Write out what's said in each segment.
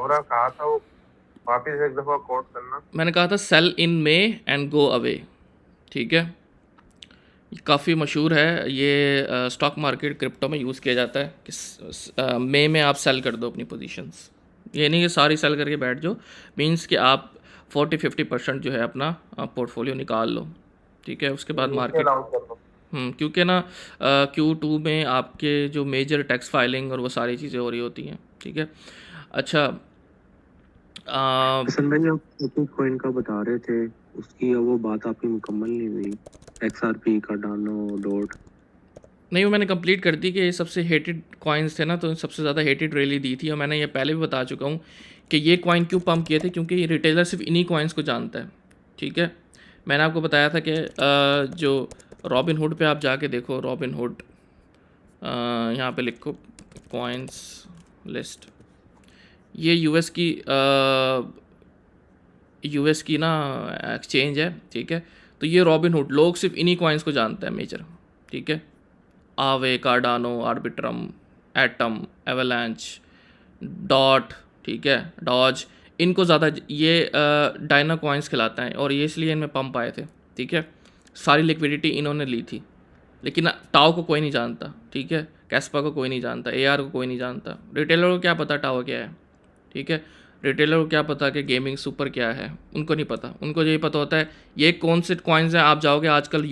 पूरा कहा था वो, वापिस एक दफा कोट करना। मैंने कहा था sell in May and go away, ठीक है। काफ़ी मशहूर है ये, स्टॉक मार्केट क्रिप्टो में यूज़ किया जाता है कि मई में आप सेल कर दो अपनी पोजीशंस। ये नहीं कि सारी सेल करके बैठ जाओ, मींस कि आप 40-50% जो है अपना पोर्टफोलियो निकाल लो, ठीक है। उसके बाद इनिशियल मार्केट, आउट कर दो। क्योंकि ना Q2 में आपके जो मेजर टैक्स फाइलिंग और वो सारी चीज़ें हो रही होती हैं, ठीक है। अच्छा, आ, हसन भाई, आप एक कॉइन का बता रहे थे, उसकी वो बात आपकी मुकम्मल नहीं हुई। XRP, Cardano, dot. नहीं, वो मैंने कंप्लीट कर दी कि ये सबसे हेटेड कॉइन्स थे ना, तो सबसे ज़्यादा हेटेड रैली दी थी। और मैंने ये पहले भी बता चुका हूँ कि ये कॉइन क्यों पंप किए थे, क्योंकि ये रिटेलर सिर्फ इन्हीं कॉइन्स को जानता है, ठीक है। मैंने आपको बताया था कि जो रॉबिन हुड पे आप जाके देखो, रॉबिन हुड यहाँ पे लिखो कॉइन्स लिस्ट, ये यूएस की ना एक्सचेंज है, ठीक है। तो ये रॉबिन हुड, लोग सिर्फ इन्हीं कॉइन्स को जानते हैं मेजर, ठीक है। आवे, Cardano, Arbitrum, atom, avalanche, dot, ठीक है, डॉज, इनको ज़्यादा ये डायना कॉइन्स खिलाता है, और ये इसलिए इनमें पंप आए थे, ठीक है। सारी लिक्विडिटी इन्होंने ली थी, लेकिन टाओ को कोई नहीं जानता, ठीक है। कैस्पा को कोई नहीं जानता, एआर को कोई नहीं जानता, रिटेलर को क्या पता टाओ क्या है, ठीक है। रिटेलर को क्या पता कि गेमिंग सुपर क्या है, उनको नहीं पता। उनको यही पता होता है ये कौन से कॉइन्स हैं। आप जाओगे आजकल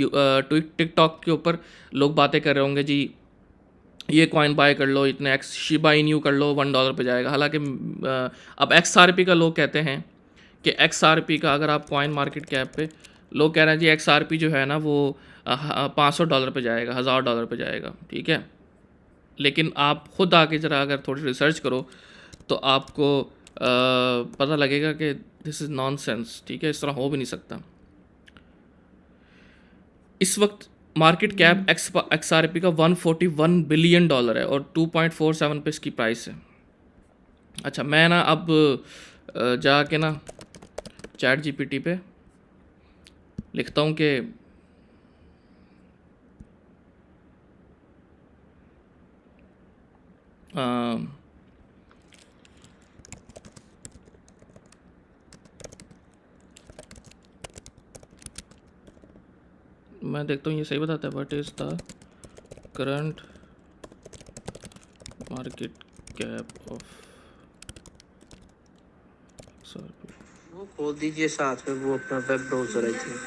टिकटॉक के ऊपर लोग बातें कर रहे होंगे जी, ये कॉइन बाय कर लो, इतने एक्स शिबा इन्यू कर लो, $1 पे जाएगा। हालांकि अब XRP का लोग कहते हैं कि XRP का अगर आप कॉइन मार्केट कैप पे, लोग कह रहे हैं जी XRP जो है ना वो $500 पे जाएगा, $1000 पे जाएगा, ठीक है। लेकिन आप खुद आके ज़रा अगर थोड़ी रिसर्च करो तो आपको पता लगेगा कि दिस इज़ नॉनसेंस, ठीक है। इस तरह हो भी नहीं सकता। इस वक्त मार्केट कैप XRP का $141 बिलियन है और 2.47 पे इसकी प्राइस है। अच्छा, मैं ना अब जाके ना चैट GPT पे लिखता हूँ कि मैं देखता हूँ ये सही बताता है, what is the current market cap of XRP। वो खोल दीजिए साथ में वो अपना वेब ब्राउज़र, आई थिंक।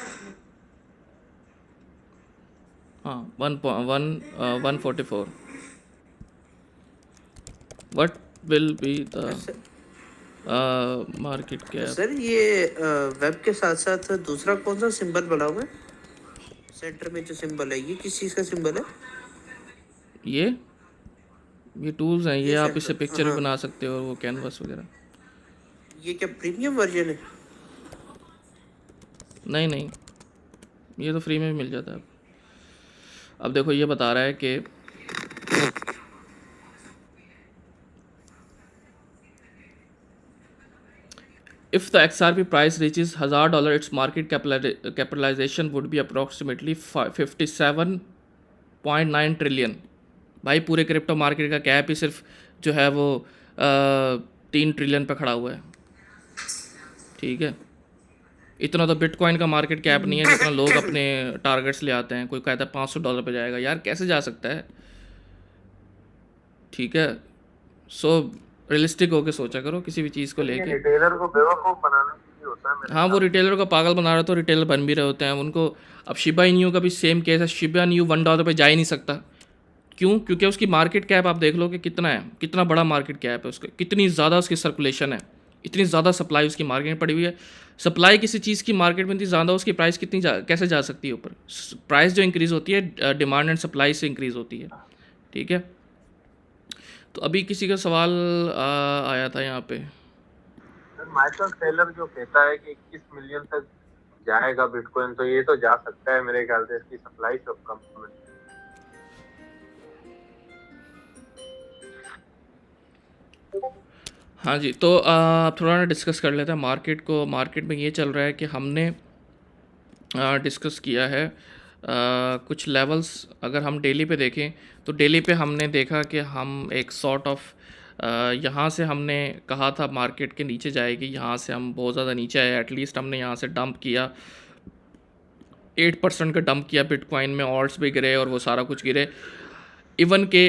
हाँ, 1.1 144। What will be the market cap. Sir ये वेब के साथ साथ दूसरा कौन सा सिंबल बना हुआ है सेंटर में? जो सिंबल है ये किस चीज़ का सिंबल है? ये टूल्स हैं, ये ये आप इससे सेंटर, पिक्चर भी हाँ। बना सकते हो, और वो कैनवस वगैरह। ये क्या प्रीमियम वर्जन है? नहीं नहीं, ये तो फ्री में भी मिल जाता है। अब देखो ये बता रहा है कि if the XRP price reaches $1000, it's market capitalization would be approximately 57.9 trillion. भाई पूरे क्रिप्टो मार्केट का कैप ही सिर्फ जो है वो 3 ट्रिलियन पे खड़ा हुआ है, ठीक है। इतना तो बिटकॉइन का मार्केट कैप नहीं है जितना लोग अपने टारगेट्स ले आते हैं। कोई कहता है $500 पे जाएगा, यार कैसे जा सकता है, ठीक है। सो रियलिस्टिक होकर सोचा करो किसी भी चीज़ को लेके। रिटेलर को बेवकूफ बनाने के लिए होता है मेरे हाँ, वो ख्याल रिटेलर को पागल बना रहे, तो रिटेलर बन भी रहे होते हैं उनको। अब शिबा इन्यू का भी सेम केस है, शिबा इन्यू $1 पे जा ही नहीं सकता। क्यों? क्योंकि उसकी मार्केट कैप आप देख लो कि कितना है, कितना बड़ा मार्केट कैप है उसका, कितनी ज़्यादा उसकी सर्कुलेशन है, इतनी ज़्यादा सप्लाई उसकी मार्केट में पड़ी हुई है। सप्लाई किसी चीज़ की मार्केट में इतनी ज़्यादा, उसकी प्राइस कैसे जा सकती है ऊपर? प्राइस जो इंक्रीज़ होती है डिमांड एंड सप्लाई से इंक्रीज़ होती है, ठीक है। तो अभी किसी का सवाल आया था यहाँ पे। सर माइकल टेलर जो कहता है कि 21 मिलियन तक जाएगा बिटकॉइन, तो ये तो जा सकता है मेरे ख्याल से, इसकी सप्लाई सब कम है। हाँ जी, तो थोड़ा ना डिस्कस कर लेते हैं मार्केट को। मार्केट में ये चल रहा है कि हमने डिस्कस किया है कुछ लेवल्स। अगर हम डेली पे देखें तो डेली पे हमने देखा कि हम एक सॉर्ट ऑफ यहाँ से हमने कहा था मार्केट के नीचे जाएगी, यहाँ से हम बहुत ज़्यादा नीचे आए, एटलीस्ट हमने यहाँ से डंप किया, 8% का डंप किया बिटकॉइन में, ऑल्ट्स भी गिरे और वो सारा कुछ गिरे। इवन के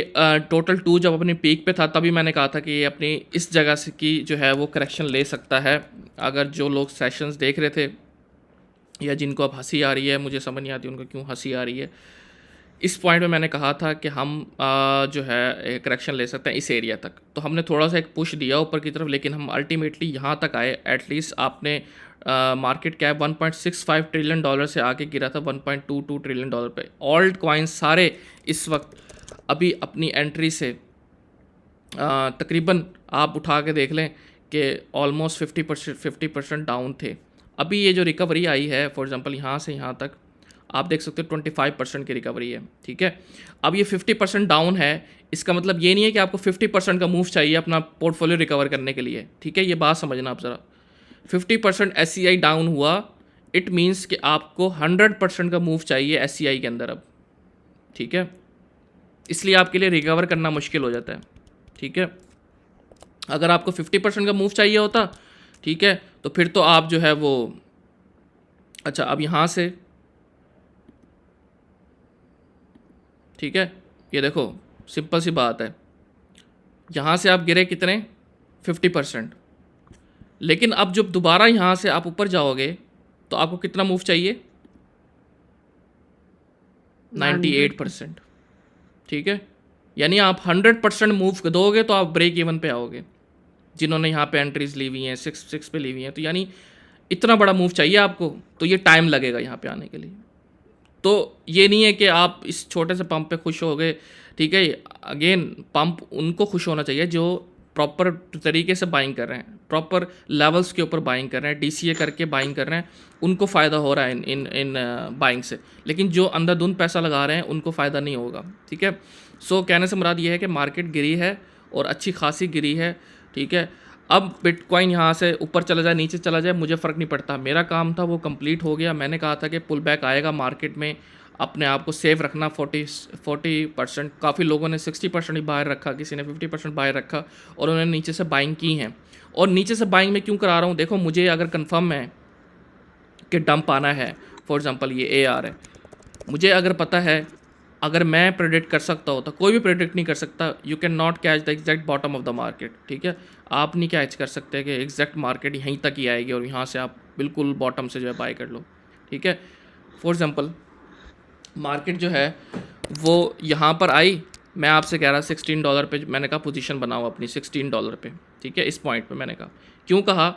टोटल 2 जब अपने पीक पे था तभी मैंने कहा था कि ये अपनी इस जगह से की जो है वो करेक्शन ले सकता है। अगर जो लोग सेशंस देख रहे थे या जिनको अब हंसी आ रही है, मुझे समझ नहीं आती उनको क्यों हंसी आ रही है, इस पॉइंट में मैंने कहा था कि हम जो है करेक्शन ले सकते हैं इस एरिया तक। तो हमने थोड़ा सा एक पुश दिया ऊपर की तरफ, लेकिन हम अल्टीमेटली यहाँ तक आए। एटलीस्ट आपने मार्केट कैप 1.65 ट्रिलियन डॉलर से आके गिरा था 1.22 ट्रिलियन डॉलर पे। ऑल्ट कॉइन्स सारे इस वक्त अभी अपनी एंट्री से तकरीबन आप उठा के देख लें कि ऑलमोस्ट 50% डाउन थे। अभी ये जो रिकवरी आई है, फॉर एग्जांपल यहाँ से यहाँ तक आप देख सकते हो 25% की रिकवरी है, ठीक है। अब ये 50% डाउन है, इसका मतलब ये नहीं है कि आपको 50% का मूव चाहिए अपना पोर्टफोलियो रिकवर करने के लिए, ठीक है। ये बात समझना आप ज़रा, 50% SCI डाउन हुआ, इट मीन्स कि आपको 100% का मूव चाहिए SCI के अंदर अब, ठीक है। इसलिए आपके लिए रिकवर करना मुश्किल हो जाता है, ठीक है। अगर आपको 50% का मूव चाहिए होता, ठीक है, तो फिर तो आप जो है वो, अच्छा अब यहाँ से, ठीक है, ये देखो सिंपल सी बात है, यहाँ से आप गिरे कितने 50%, लेकिन अब जब दोबारा यहाँ से आप ऊपर जाओगे तो आपको कितना मूव चाहिए 98%, ठीक है। यानी आप 100% मूव दोगे तो आप ब्रेक इवन पे आओगे। जिन्होंने यहाँ पे एंट्रीज ली हुई हैं 6 पे ली हुई हैं, तो यानी इतना बड़ा मूव चाहिए आपको, तो ये टाइम लगेगा यहाँ पे आने के लिए। तो ये नहीं है कि आप इस छोटे से पंप पे खुश हो गए, ठीक है। अगेन पंप उनको खुश होना चाहिए जो प्रॉपर तरीके से बाइंग कर रहे हैं, प्रॉपर लेवल्स के ऊपर बाइंग कर रहे हैं, DCA करके बाइंग कर रहे हैं, उनको फ़ायदा हो रहा है इन बाइंग से। लेकिन जो अंधाधुंध पैसा लगा रहे हैं उनको फ़ायदा नहीं होगा, ठीक है। सो कहने से मुराद ये है कि मार्केट गिरी है और अच्छी खासी गिरी है, ठीक है। अब बिटकॉइन यहाँ से ऊपर चला जाए नीचे चला जाए मुझे फ़र्क नहीं पड़ता, मेरा काम था वो कंप्लीट हो गया। मैंने कहा था कि पुल बैक आएगा मार्केट में, अपने आप को सेफ रखना 40%। काफ़ी लोगों ने 60% ही बाहर रखा, किसी ने 50% बाहर रखा और उन्होंने नीचे से बाइंग की हैं। और नीचे से बाइंग में क्यों करा रहा हूँ, देखो मुझे अगर कन्फर्म है कि डंप आना है, फॉर एग्ज़ाम्पल ये AR है, मुझे अगर पता है, अगर मैं प्रेडिक्ट कर सकता हूँ तो कोई भी प्रेडिक्ट नहीं कर सकता। You can not catch the exact bottom of the market, ठीक है। आप नहीं कैच कर सकते कि एग्जैक्ट मार्केट यहीं तक ही आएगी और यहाँ से आप बिल्कुल बॉटम से जो है बाय कर लो, ठीक है। फॉर एग्ज़ाम्पल मार्केट जो है वो यहाँ पर आई, मैं आपसे कह रहा $16 पे, मैंने कहा पोजीशन बनाओ अपनी $16 पे, ठीक है। इस पॉइंट पे मैंने कहा, क्यों कहा,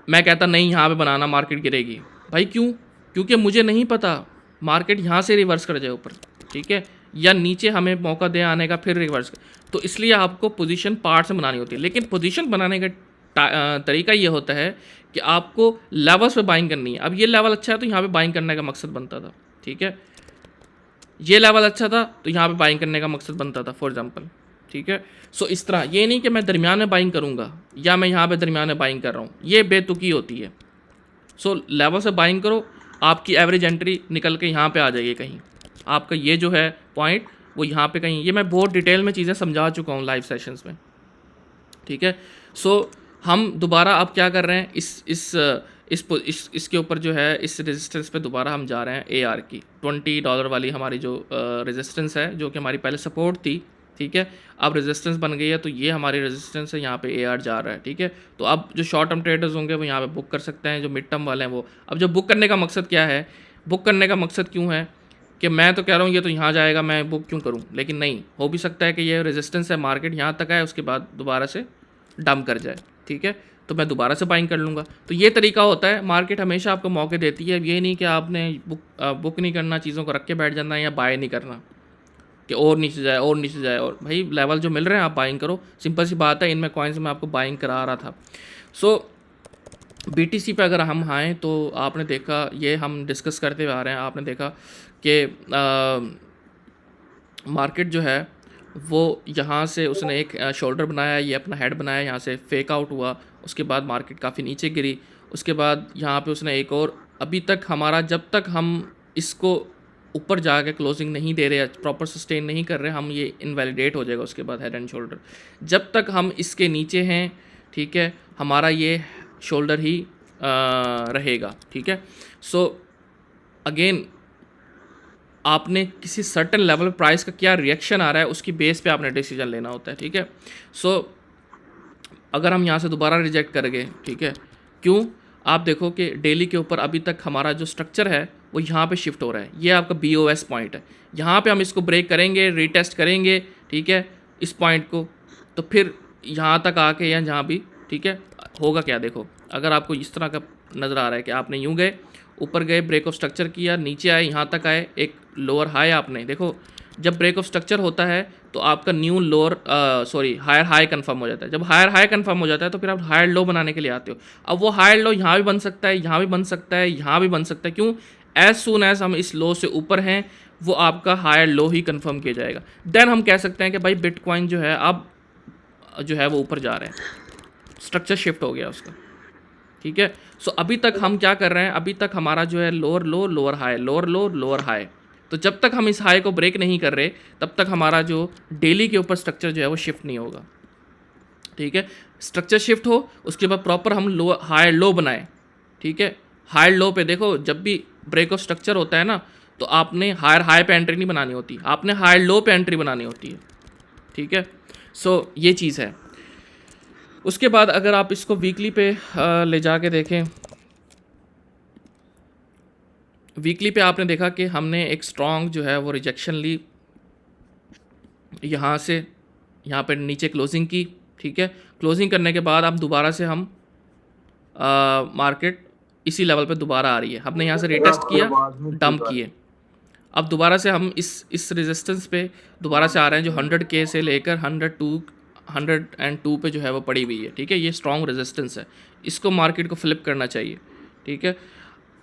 मैं कहता नहीं यहाँ पे बनाना मार्केट गिरेगी, भाई क्यों, क्योंकि मुझे नहीं पता मार्केट यहाँ से रिवर्स कर जाए ऊपर, ठीक है, या नीचे हमें मौका दे आने का फिर रिवर्स। तो इसलिए आपको पोजीशन पार्ट से बनानी होती है। लेकिन पोजीशन बनाने का तरीका ये होता है कि आपको लेवल्स पे बाइंग करनी है। अब ये लेवल अच्छा है तो यहाँ पे बाइंग करने का मकसद बनता था, ठीक है। ये लेवल अच्छा था तो यहाँ पे बाइंग करने का मकसद बनता था, फॉर एग्जांपल, ठीक है। सो इस तरह ये नहीं कि मैं दरमियान में बाइंग करूँगा या मैं यहाँ पे दरमियान में बाइंग कर रहा हूँ, ये बेतुकी होती है। सो लेवल से बाइंग करो, आपकी एवरेज एंट्री निकल के यहाँ पे आ जाएगी कहीं, आपका ये जो है पॉइंट वो यहाँ पे कहीं। ये मैं बहुत डिटेल में चीज़ें समझा चुका हूँ लाइव सेशंस में, ठीक है। सो हम दोबारा अब क्या कर रहे हैं, इसके ऊपर जो है इस रेजिस्टेंस पे दोबारा हम जा रहे हैं AR की $20 वाली हमारी जो रेजिस्टेंस है, जो कि हमारी पहले सपोर्ट थी, ठीक है, अब रेजिस्टेंस बन गई है। तो ये हमारी रेजिस्टेंस है, यहाँ पे AR जा रहा है, ठीक है। तो अब जो शॉर्ट टर्म ट्रेडर्स होंगे वो यहाँ पे बुक कर सकते हैं, जो मिड टर्म वाले हैं वो। अब जो बुक करने का मकसद क्या है, बुक करने का मकसद क्यों है कि मैं तो कह रहा हूँ ये तो यहाँ जाएगा, मैं बुक क्यों करूँ, लेकिन नहीं, हो भी सकता है कि ये रेजिस्टेंस है, मार्केट यहाँ तक आए उसके बाद दोबारा से डंप कर जाए, ठीक है, तो मैं दोबारा से बाइंग कर लूँगा। तो ये तरीका होता है, मार्केट हमेशा आपको मौके देती है। ये नहीं कि आपने बुक नहीं करना, चीज़ों को रख के बैठ जाना है या बाय नहीं करना कि और नीचे जाए और नीचे जाए, और भाई लेवल जो मिल रहे हैं आप बाइंग करो, सिंपल सी बात है। इनमें कॉइन्स में आपको बाइंग करा रहा था। सो BTC पे अगर हम आएँ तो आपने देखा, ये हम डिस्कस करते हुए आ रहे हैं, आपने देखा कि मार्केट जो है वो यहाँ से उसने एक शोल्डर बनाया, ये अपना हेड बनाया, यहाँ से फेक आउट हुआ, उसके बाद मार्केट काफ़ी नीचे गिरी, उसके बाद यहाँ पे उसने एक और, अभी तक हमारा जब तक हम इसको ऊपर जाके क्लोजिंग नहीं दे रहे, प्रॉपर सस्टेन नहीं कर रहे, हम ये इनवैलिडेट हो जाएगा उसके बाद हेड एंड शोल्डर। जब तक हम इसके नीचे हैं, ठीक है, हमारा ये शोल्डर ही रहेगा, ठीक है। सो अगेन आपने किसी सर्टेन लेवल प्राइस का क्या रिएक्शन आ रहा है उसकी बेस पे आपने डिसीजन लेना होता है, ठीक है। सो अगर हम यहाँ से दोबारा रिजेक्ट कर गए, ठीक है, क्यों, आप देखो कि डेली के ऊपर अभी तक हमारा जो स्ट्रक्चर है वो यहाँ पे शिफ्ट हो रहा है, ये आपका BOS पॉइंट है, यहाँ पे हम इसको ब्रेक करेंगे, रीटेस्ट करेंगे, ठीक है, इस पॉइंट को, तो फिर यहाँ तक आके या जहाँ भी, ठीक है, होगा क्या, देखो अगर आपको इस तरह का नज़र आ रहा है कि आपने यूँ गए, ऊपर गए, ब्रेक ऑफ स्ट्रक्चर किया, नीचे आए, यहाँ तक आए, एक लोअर हाई आपने, देखो जब ब्रेक ऑफ स्ट्रक्चर होता है तो आपका new lower higher high confirm हो जाता है। जब हायर हाई कंफर्म हो जाता है तो फिर आप हायर लो बनाने के लिए आते हो। अब वो हायर लो यहाँ भी बन सकता है, यहाँ भी बन सकता है, यहाँ भी बन सकता है, क्यों, एज सून एज हम इस लो से ऊपर हैं वो आपका हायर लो ही कंफर्म किया जाएगा। देन हम कह सकते हैं कि भाई बिटकॉइन जो है अब जो है वो ऊपर जा रहे हैं, स्ट्रक्चर शिफ्ट हो गया उसका, ठीक है। सो अभी तक हम क्या कर रहे हैं, अभी तक हमारा जो है लोअर लो लोअर हाई, लोअर लो लोअर हाई, तो जब तक हम इस हाई को ब्रेक नहीं कर रहे तब तक हमारा जो डेली के ऊपर स्ट्रक्चर जो है वो शिफ्ट नहीं होगा, ठीक है। स्ट्रक्चर शिफ्ट हो उसके बाद प्रॉपर हम लो हायर लो बनाए, ठीक है। हायर लो पे देखो जब भी ब्रेक ऑफ स्ट्रक्चर होता है ना तो आपने हायर हाई पे एंट्री नहीं बनानी होती, आपने हायर लो पे एंट्री बनानी होती है, ठीक है। सो ये चीज़ है। उसके बाद अगर आप इसको वीकली पे ले जाके देखें, वीकली पे आपने देखा कि हमने एक स्ट्रॉन्ग जो है वो रिजेक्शन ली, यहाँ से यहाँ पे नीचे क्लोजिंग की, ठीक है। क्लोजिंग करने के बाद अब दोबारा से हम मार्केट इसी लेवल पे दोबारा आ रही है, हमने यहाँ से रिटेस्ट किया, डंप किए, अब दोबारा से हम इस रेजिस्टेंस पे दोबारा से आ रहे हैं जो 100K से लेकर 102 पे जो है वो पड़ी हुई है, ठीक है। ये स्ट्रॉन्ग रेजिस्टेंस है, इसको मार्केट को फ्लिप करना चाहिए, ठीक है।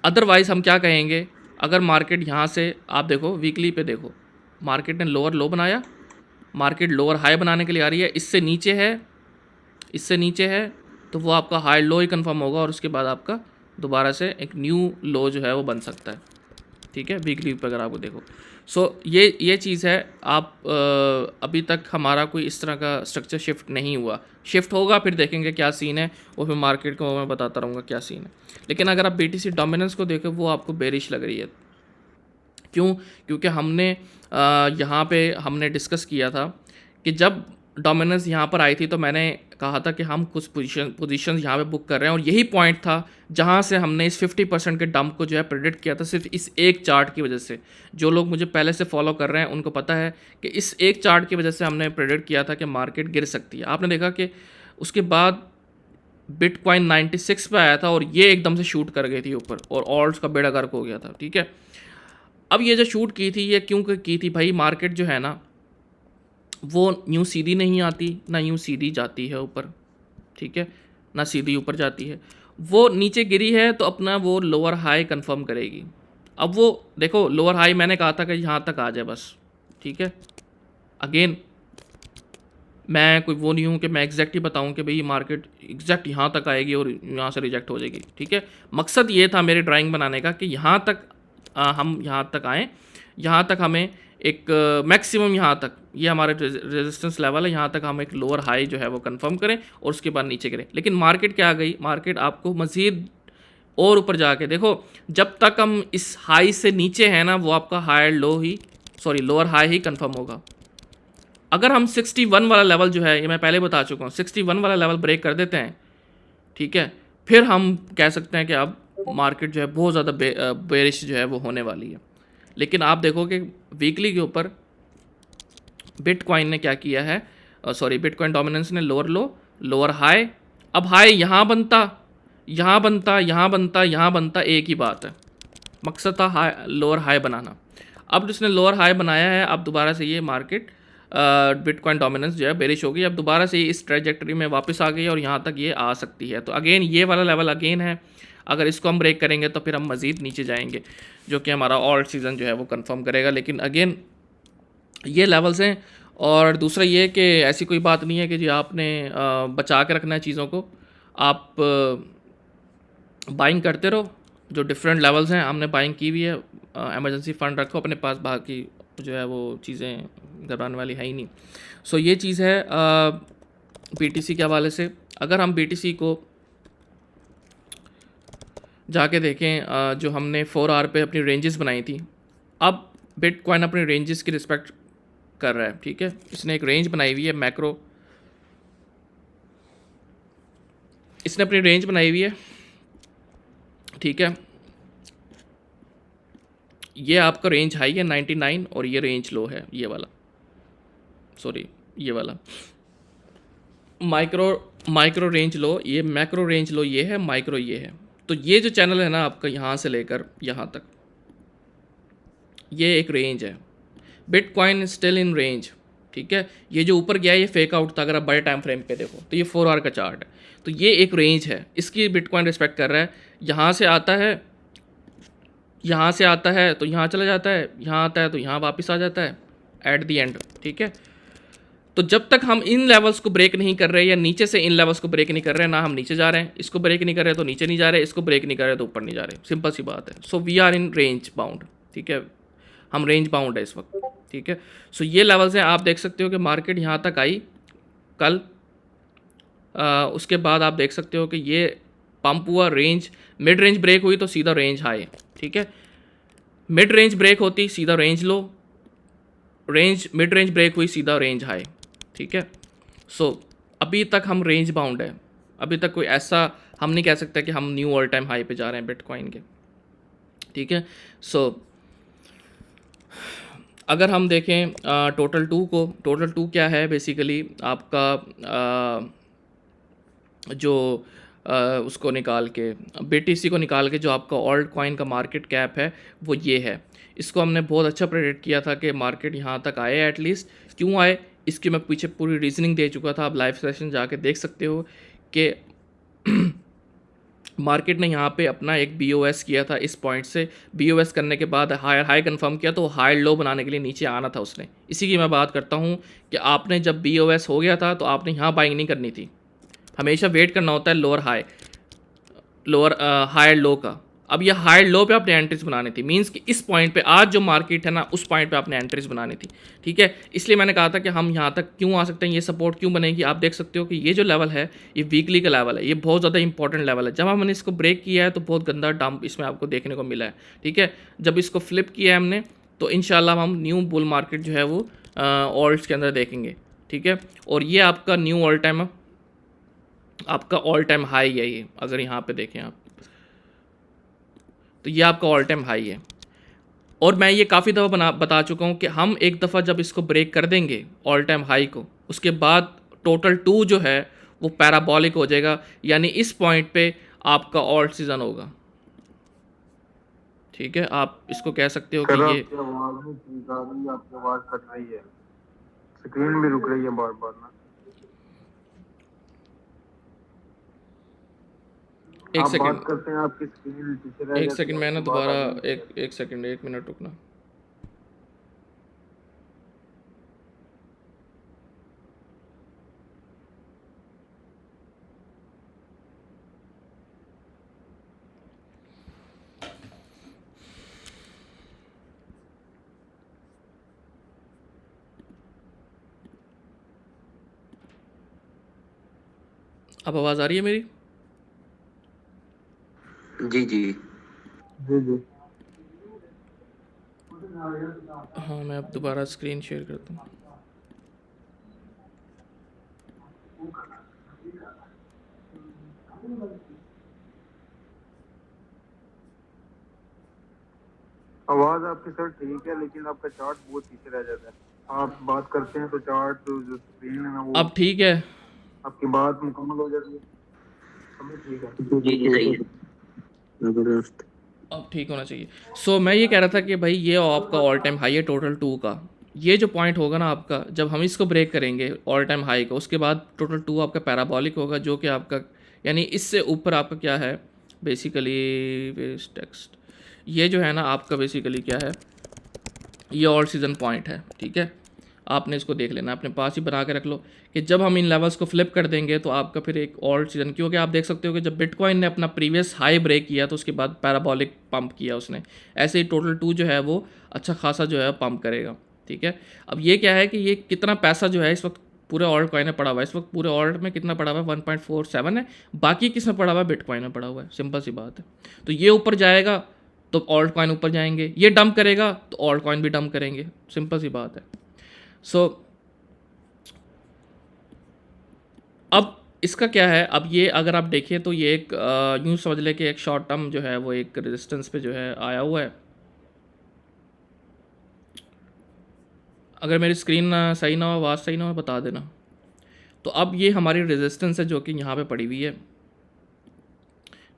अदरवाइज़ हम क्या कहेंगे, अगर मार्केट यहाँ से आप देखो वीकली पे देखो, मार्केट ने लोअर लो बनाया, मार्केट लोअर हाई बनाने के लिए आ रही है, इससे नीचे है, इससे नीचे है, तो वो आपका हाई लो ही कंफर्म होगा और उसके बाद आपका दोबारा से एक न्यू लो जो है वो बन सकता है, ठीक है, वीकली पे अगर आपको देखो। सो ये चीज़ है। आप अभी तक हमारा कोई इस तरह का स्ट्रक्चर शिफ्ट नहीं हुआ, शिफ्ट होगा फिर देखेंगे क्या सीन है, वो फिर मार्केट को मैं बताता रहूँगा क्या सीन है। लेकिन अगर आप BTC डोमिनेंस को देखो वो आपको बेरिश लग रही है, क्यों, क्योंकि हमने यहाँ पे हमने डिस्कस किया था कि जब डोमिनेंस यहाँ पर आई थी तो मैंने कहा था कि हम कुछ पोजीशन यहाँ पे बुक कर रहे हैं, और यही पॉइंट था जहाँ से हमने इस 50% के डंप को जो है प्रेडिक्ट किया था, सिर्फ इस एक चार्ट की वजह से। जो लोग मुझे पहले से फॉलो कर रहे हैं उनको पता है कि इस एक चार्ट की वजह से हमने प्रेडिक्ट किया था कि मार्केट गिर सकती है। आपने देखा कि उसके बाद बिटकॉइन 96 पे आया था और ये एकदम से शूट कर गई थी ऊपर, और ऑल्ट्स का बेड़ा गर्क हो गया था, ठीक है। अब ये जो शूट की थी ये क्यों की थी भाई, मार्केट जो है ना वो यूँ सीधी नहीं आती, ना यूँ सीधी जाती है ऊपर, ठीक है, ना सीधी ऊपर जाती है, वो नीचे गिरी है तो अपना वो लोअर हाई कंफर्म करेगी। अब वो देखो लोअर हाई मैंने कहा था कि यहाँ तक आ जाए बस, ठीक है। अगेन मैं कोई वो नहीं हूँ कि मैं एग्जैक्ट ही बताऊँ कि भाई मार्केट एग्जैक्ट यहाँ तक आएगी और यहाँ से रिजेक्ट हो जाएगी, ठीक है। मकसद ये था मेरे ड्राइंग बनाने का कि यहाँ तक हम यहाँ तक आएँ, यहाँ तक हमें एक मैक्सिमम यहाँ तक ये हमारे रेजिस्टेंस लेवल है, यहाँ तक हम एक लोअर हाई जो है वो कंफर्म करें और उसके बाद नीचे करें। लेकिन मार्केट क्या आ गई, मार्केट आपको मज़ीद और ऊपर जाके देखो, जब तक हम इस हाई से नीचे हैं ना वो आपका हायर लो ही लोअर हाई ही कंफर्म होगा। अगर हम 61 वाला लेवल जो है, ये मैं पहले बता चुका हूँ, 61 वाला लेवल ब्रेक कर देते हैं, ठीक है, फिर हम कह सकते हैं कि अब मार्केट जो है बहुत ज़्यादा बेरिश जो है वो होने वाली है। लेकिन आप देखो कि वीकली के ऊपर बिटकॉइन ने क्या किया है, बिटकॉइन डोमिनेंस ने लोअर लो लोअर हाई, अब हाई यहाँ बनता, यहाँ बनता, यहाँ बनता, यहाँ बनता, एक ही बात है, मकसद था हाई लोअर हाई बनाना। अब जिसने लोअर हाई बनाया है, अब दोबारा से ये मार्केट बिटकॉइन डोमिनेंस जो है बेरिश हो गई, अब दोबारा से इस ट्रैजेक्टरी में वापस आ गई और यहाँ तक ये आ सकती है। तो अगेन ये वाला लेवल अगेन है, अगर इसको हम ब्रेक करेंगे तो फिर हम मज़ीद नीचे जाएंगे, जो कि हमारा ऑल्ट सीज़न जो है वो कंफर्म करेगा। लेकिन अगेन ये लेवल्स हैं। और दूसरा ये कि ऐसी कोई बात नहीं है कि जी आपने बचा के रखना है चीज़ों को, आप बाइंग करते रहो, जो डिफरेंट लेवल्स हैं हमने बाइंग की हुई है, इमरजेंसी फ़ंड रखो अपने पास, बाकी जो है वो चीज़ें घबराने वाली है ही नहीं। सो ये चीज़ है BTC के हवाले से। अगर हम BTC को जाके देखें, जो हमने 4 आवर पे अपनी रेंजेस बनाई थी, अब बिटकॉइन अपनी रेंजेस की रिस्पेक्ट कर रहा है, ठीक है। इसने एक रेंज बनाई हुई है मैक्रो, इसने अपनी रेंज बनाई हुई है, ठीक है। ये आपका रेंज हाई है 99 और ये रेंज लो है ये वाला, सॉरी ये वाला माइक्रो रेंज लो, ये मैक्रो रेंज लो ये है, माइक्रो ये है। तो ये जो चैनल है ना आपका यहाँ से लेकर यहाँ तक, ये एक रेंज है। बिटकॉइन स्टिल इन रेंज, ठीक है। ये जो ऊपर गया है ये फेक आउट था, अगर आप बड़े टाइम फ्रेम पे देखो तो ये 4 आवर का चार्ट है, तो ये एक रेंज है, इसकी बिटकॉइन रिस्पेक्ट कर रहा है। यहाँ से आता है, यहाँ से आता है तो यहाँ चला जाता है, यहाँ आता है तो यहाँ वापस आ जाता है एट द एंड, ठीक है। तो जब तक हम इन लेवल्स को ब्रेक नहीं कर रहे या नीचे से इन लेवल्स को ब्रेक नहीं कर रहे, ना हम नीचे जा रहे हैं, इसको ब्रेक नहीं कर रहे तो नीचे नहीं जा रहे, इसको ब्रेक नहीं कर रहे तो ऊपर नहीं जा रहे, सिंपल सी बात है। So we are in range bound, ठीक है, हम रेंज बाउंड है इस वक्त, ठीक है। सो ये लेवल्स हैं, आप देख सकते हो कि मार्केट यहाँ तक आई कल, उसके बाद आप देख सकते हो कि ये पंप हुआ, रेंज मिड रेंज ब्रेक हुई तो सीधा रेंज हाई, ठीक है। मिड रेंज ब्रेक होती सीधा रेंज लो, रेंज मिड रेंज ब्रेक हुई सीधा रेंज हाई, ठीक है। सो अभी तक हम रेंज बाउंड है, अभी तक कोई ऐसा हम नहीं कह सकते कि हम न्यू ऑल टाइम हाई पे जा रहे हैं बिटकॉइन के, ठीक है। सो अगर हम देखें टोटल 2 को, टोटल 2 क्या है बेसिकली आपका जो उसको निकाल के BTC को निकाल के जो आपका ऑल्ट कॉइन का मार्केट कैप है वो ये है। इसको हमने बहुत अच्छा प्रेडिक्ट किया था कि मार्केट यहाँ तक आए एटलीस्ट। क्यों आए इसकी मैं पीछे पूरी रीजनिंग दे चुका था, आप लाइव सेशन जाके देख सकते हो कि मार्केट ने यहाँ पे अपना एक BOS किया था इस पॉइंट से, BOS करने के बाद हाई कंफर्म किया तो हाई लो बनाने के लिए नीचे आना था उसने। इसी की मैं बात करता हूँ कि आपने जब BOS हो गया था तो आपने यहाँ बाइंग नहीं करनी थी, हमेशा वेट करना होता है लोअर हाई लो का। अब ये हाई लो पे आपने एंट्रीज बनानी थी, मींस कि इस पॉइंट पे आज जो मार्केट है ना उस पॉइंट पे आपने एंट्रीज बनानी थी, ठीक है। इसलिए मैंने कहा था कि हम यहाँ तक क्यों आ सकते हैं, ये सपोर्ट क्यों बनेगी। आप देख सकते हो कि ये जो लेवल है ये वीकली का लेवल है, ये बहुत ज़्यादा इंपॉर्टेंट लेवल है। जब हमने इसको ब्रेक किया है तो बहुत गंदा डंप इसमें आपको देखने को मिला है, ठीक है। जब इसको फ्लिप किया है हमने तो इंशाल्लाह हम न्यू बुल मार्केट जो है वो ऑल्ट्स के अंदर देखेंगे, ठीक है। और ये आपका न्यू ऑल टाइम, आपका ऑल टाइम हाई है ये, अगर यहाँ पे देखें आप तो ये आपका ऑल टाइम हाई है। और मैं ये काफ़ी दफ़ा बता चुका हूँ कि हम एक दफ़ा जब इसको ब्रेक कर देंगे ऑल टाइम हाई को, उसके बाद टोटल 2 जो है वो पैराबोलिक हो जाएगा, यानी इस पॉइंट पे आपका ऑल्ट सीजन होगा, ठीक है। आप इसको कह सकते हो कि ये आपकी आवाज नहीं ठीक आ रही, आपकी आवाज कट रही है, स्क्रीन भी रुक रही है बार बार ना। एक आप सेकंड, बात करते हैं आपकी स्क्रीन पीछे रह एक जाती सेकंड, है, मैं ना आपकी बात दोबारा आगे नहीं जाती। एक सेकंड, 1 मिनट रुकना। अब आवाज़ आ रही है मेरी? जी जी जी जी हाँ, मैं अब दोबारा स्क्रीन शेयर करता हूँ। आवाज आपकी सर ठीक है, लेकिन आपका चार्ट बहुत पीछे रह जाता है। आप बात करते हैं तो चार्ट जो स्क्रीन है ना वो अब ठीक है? आपकी बात मुकम्मल हो जाती है, समझ ठीक है। जी जी सही है, जबरदस्त। अब ठीक होना चाहिए। सो मैं ये कह रहा था कि भाई ये आपका ऑल टाइम हाई है टोटल 2 का। ये जो पॉइंट होगा ना आपका, जब हम इसको ब्रेक करेंगे ऑल टाइम हाई का, उसके बाद टोटल 2 आपका पैराबोलिक होगा, जो कि आपका यानी इससे ऊपर आपका क्या है बेसिकली वेस्ट टेक्स्ट, ये जो है ना आपका बेसिकली क्या है, ये ऑल सीजन पॉइंट है, ठीक है। आपने इसको देख लेना, अपने पास ही बना के रख लो कि जब हम इन लेवल्स को फ्लिप कर देंगे तो आपका फिर एक और सीजन, क्योंकि आप देख सकते हो कि जब बिटकॉइन ने अपना प्रीवियस हाई ब्रेक किया तो उसके बाद पैराबोलिक पंप किया उसने, ऐसे ही टोटल 2 जो है वो अच्छा खासा जो है पंप करेगा। ठीक है, अब ये क्या है कि ये कितना पैसा जो है इस वक्त पूरे ऑल्ट कॉइन में पड़ा हुआ है, इस वक्त पूरे ऑल्ट में कितना पड़ा हुआ है 1.47 है, बाकी किस में पड़ा हुआ है, बिटकॉइन में पड़ा हुआ है, सिंपल सी बात है। तो ये ऊपर जाएगा तो ऑल्ट कॉइन ऊपर जाएंगे, ये डंप करेगा तो ऑल्ट कॉइन भी डंप करेंगे, सिंपल सी बात है। सो अब इसका क्या है, अब ये अगर आप देखिए तो ये एक यूँ समझ लें कि एक शॉर्ट टर्म जो है वो एक रेजिस्टेंस पे जो है आया हुआ है। अगर मेरी स्क्रीन सही ना हो, आवाज़ सही ना हो, बता देना। तो अब ये हमारी रेजिस्टेंस है जो कि यहाँ पे पड़ी हुई है।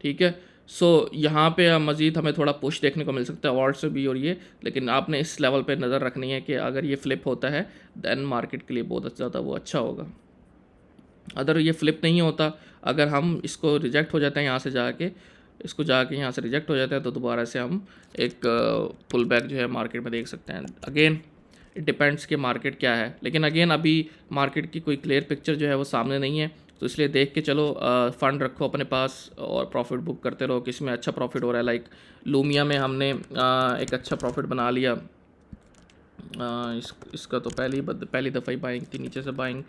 ठीक है, सो यहाँ पे मज़ीद हमें थोड़ा पुश देखने को मिल सकता है ऑल्ट से भी और ये, लेकिन आपने इस लेवल पे नज़र रखनी है कि अगर ये फ्लिप होता है देन मार्केट के लिए बहुत ज़्यादा वो अच्छा होगा। अगर ये फ्लिप नहीं होता, अगर हम इसको रिजेक्ट हो जाते हैं यहाँ से जाके, इसको जाके यहाँ से रिजेक्ट हो जाता है तो दोबारा से हम एक पुल बैक जो है मार्केट में देख सकते हैं। अगेन इट डिपेंड्स कि मार्केट क्या है, लेकिन अगेन अभी मार्केट की कोई क्लियर पिक्चर जो है वो सामने नहीं है, तो इसलिए देख के चलो, फ़ंड रखो अपने पास और प्रॉफिट बुक करते रहो। किस में अच्छा प्रॉफिट हो रहा है, लाइक लूमिया में हमने एक अच्छा प्रॉफिट बना लिया। इसका तो पहली दफ़ा ही बाइंग थी, नीचे से बाइंग,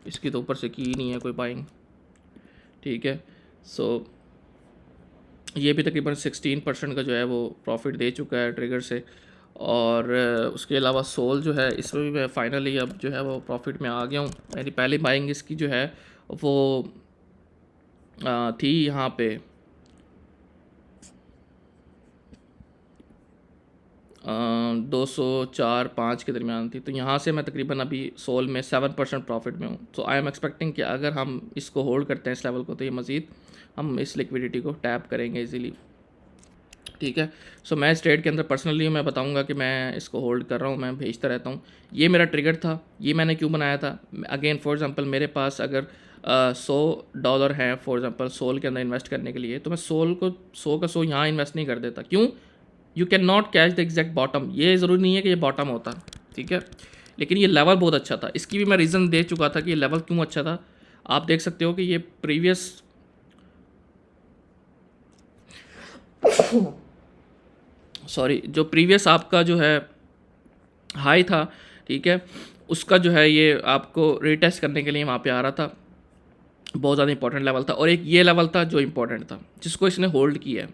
इसकी तो ऊपर से की ही नहीं है कोई बाइंग। ठीक है, सो ये भी तकरीबन 16% का जो है वो प्रॉफिट दे चुका है ट्रिगर से। और उसके अलावा सोल जो है, इसमें भी मैं फाइनली अब जो है वो प्रॉफिट में आ गया हूँ। मेरी पहली बाइंग इसकी जो है वो थी यहाँ पे 204-5 के दरमियान थी, तो यहाँ से मैं तकरीबन अभी सोल में 7% प्रॉफिट में हूँ। तो आई एम एक्सपेक्टिंग कि अगर हम इसको होल्ड करते हैं इस लेवल को, तो ये मज़ीद हम इस लिक्विडिटी को टैप करेंगे इजीली। ठीक है, सो मैं इस ट्रेड के अंदर पर्सनली मैं बताऊंगा कि मैं इसको होल्ड कर रहा हूँ, मैं भेजता रहता हूँ। ये मेरा ट्रिगर था, ये मैंने क्यों बनाया था। अगेन फॉर एग्जांपल मेरे पास अगर $100 हैं फॉर एग्जांपल सोल के अंदर इन्वेस्ट करने के लिए, तो मैं सोल को 100 का 100 यहाँ इन्वेस्ट नहीं कर देता। क्यों, you can not catch the exact bottom, ये ज़रूरी नहीं है कि ये बॉटम होता। ठीक है, लेकिन ये लेवल बहुत अच्छा था, इसकी भी मैं रीज़न दे चुका था कि ये लेवल क्यों अच्छा था। आप देख सकते हो कि ये प्रीवियस जो प्रीवियस आपका जो है हाई था, ठीक है, उसका जो है ये आपको रीटेस्ट करने के लिए वहाँ पे आ रहा था, बहुत ज़्यादा इंपॉर्टेंट लेवल था। और एक ये लेवल था जो इंपॉर्टेंट था, जिसको इसने होल्ड किया है,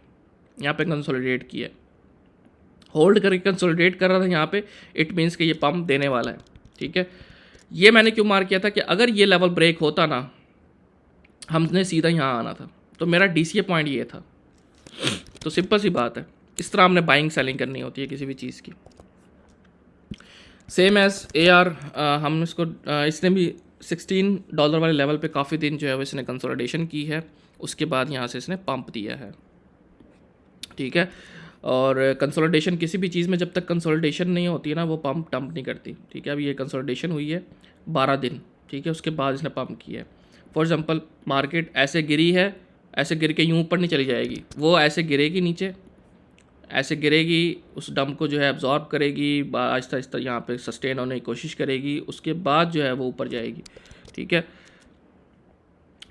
यहाँ पे कंसोलिडेट किया है, होल्ड करके कंसोलिडेट कर रहा था यहाँ पे, इट मीन्स कि ये पंप देने वाला है। ठीक है, ये मैंने क्यों मार्क किया था कि अगर ये लेवल ब्रेक होता ना, हमने सीधा यहाँ आना था। तो मेरा DCA पॉइंट ये था। तो सिंपल सी बात है, इस तरह हमने बाइंग सेलिंग करनी होती है किसी भी चीज़ की। सेम एज AR, हम इसको इसने भी $16 वाले लेवल पे काफ़ी दिन जो है वो इसने कंसोलिडेशन की है, उसके बाद यहाँ से इसने पंप दिया है। ठीक है, और कंसोलिडेशन किसी भी चीज़ में जब तक कंसोलिडेशन नहीं होती है ना, वो पंप डंप नहीं करती। ठीक है, अब ये कंसोलिडेशन हुई है 12 दिन, ठीक है, उसके बाद इसने पंप किया है। फॉर एग्जांपल मार्केट ऐसे गिरी है, ऐसे गिर के यूँ ऊपर नहीं चली जाएगी, वो ऐसे गिरेगी नीचे, ऐसे गिरेगी, उस डंप को जो है एब्जॉर्ब करेगी, आहिस्ता आहिस्ता यहाँ पे सस्टेन होने की कोशिश करेगी, उसके बाद जो है वो ऊपर जाएगी। ठीक है,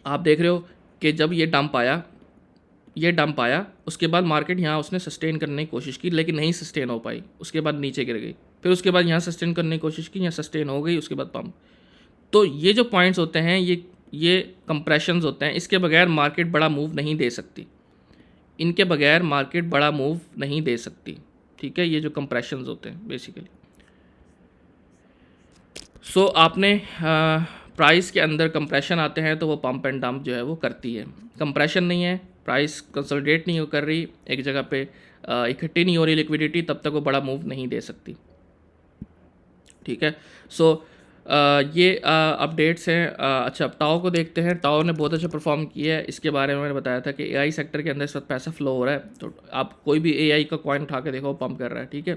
आप देख रहे हो कि जब ये डंप आया, उसके बाद मार्केट यहाँ उसने सस्टेन करने की कोशिश की, लेकिन नहीं सस्टेन हो पाई, उसके बाद नीचे गिर गई, फिर उसके बाद यहाँ सस्टेन करने की कोशिश की, यहाँ सस्टेन हो गई, उसके बाद पंप। तो ये जो पॉइंट्स होते हैं, ये कंप्रेशंस होते हैं, इसके बगैर मार्केट बड़ा मूव नहीं दे सकती, इनके बगैर मार्केट बड़ा मूव नहीं दे सकती। ठीक है, ये जो कंप्रेशंस होते हैं बेसिकली। सो आपने प्राइस के अंदर कंप्रेशन आते हैं तो वो पंप एंड डंप जो है वो करती है। कंप्रेशन नहीं है, प्राइस कंसोलिडेट नहीं कर रही, एक जगह पे इकट्ठी नहीं हो रही लिक्विडिटी, तब तक वो बड़ा मूव नहीं दे सकती। ठीक है, सो ये अपडेट्स हैं। अच्छा, अब टाओ को देखते हैं। टाओ ने बहुत अच्छा परफॉर्म किया है, इसके बारे में मैंने बताया था कि AI सेक्टर के अंदर इस वक्त पैसा फ्लो हो रहा है, तो आप कोई भी AI का कॉइन उठा के देखो, पंप कर रहा है। ठीक है,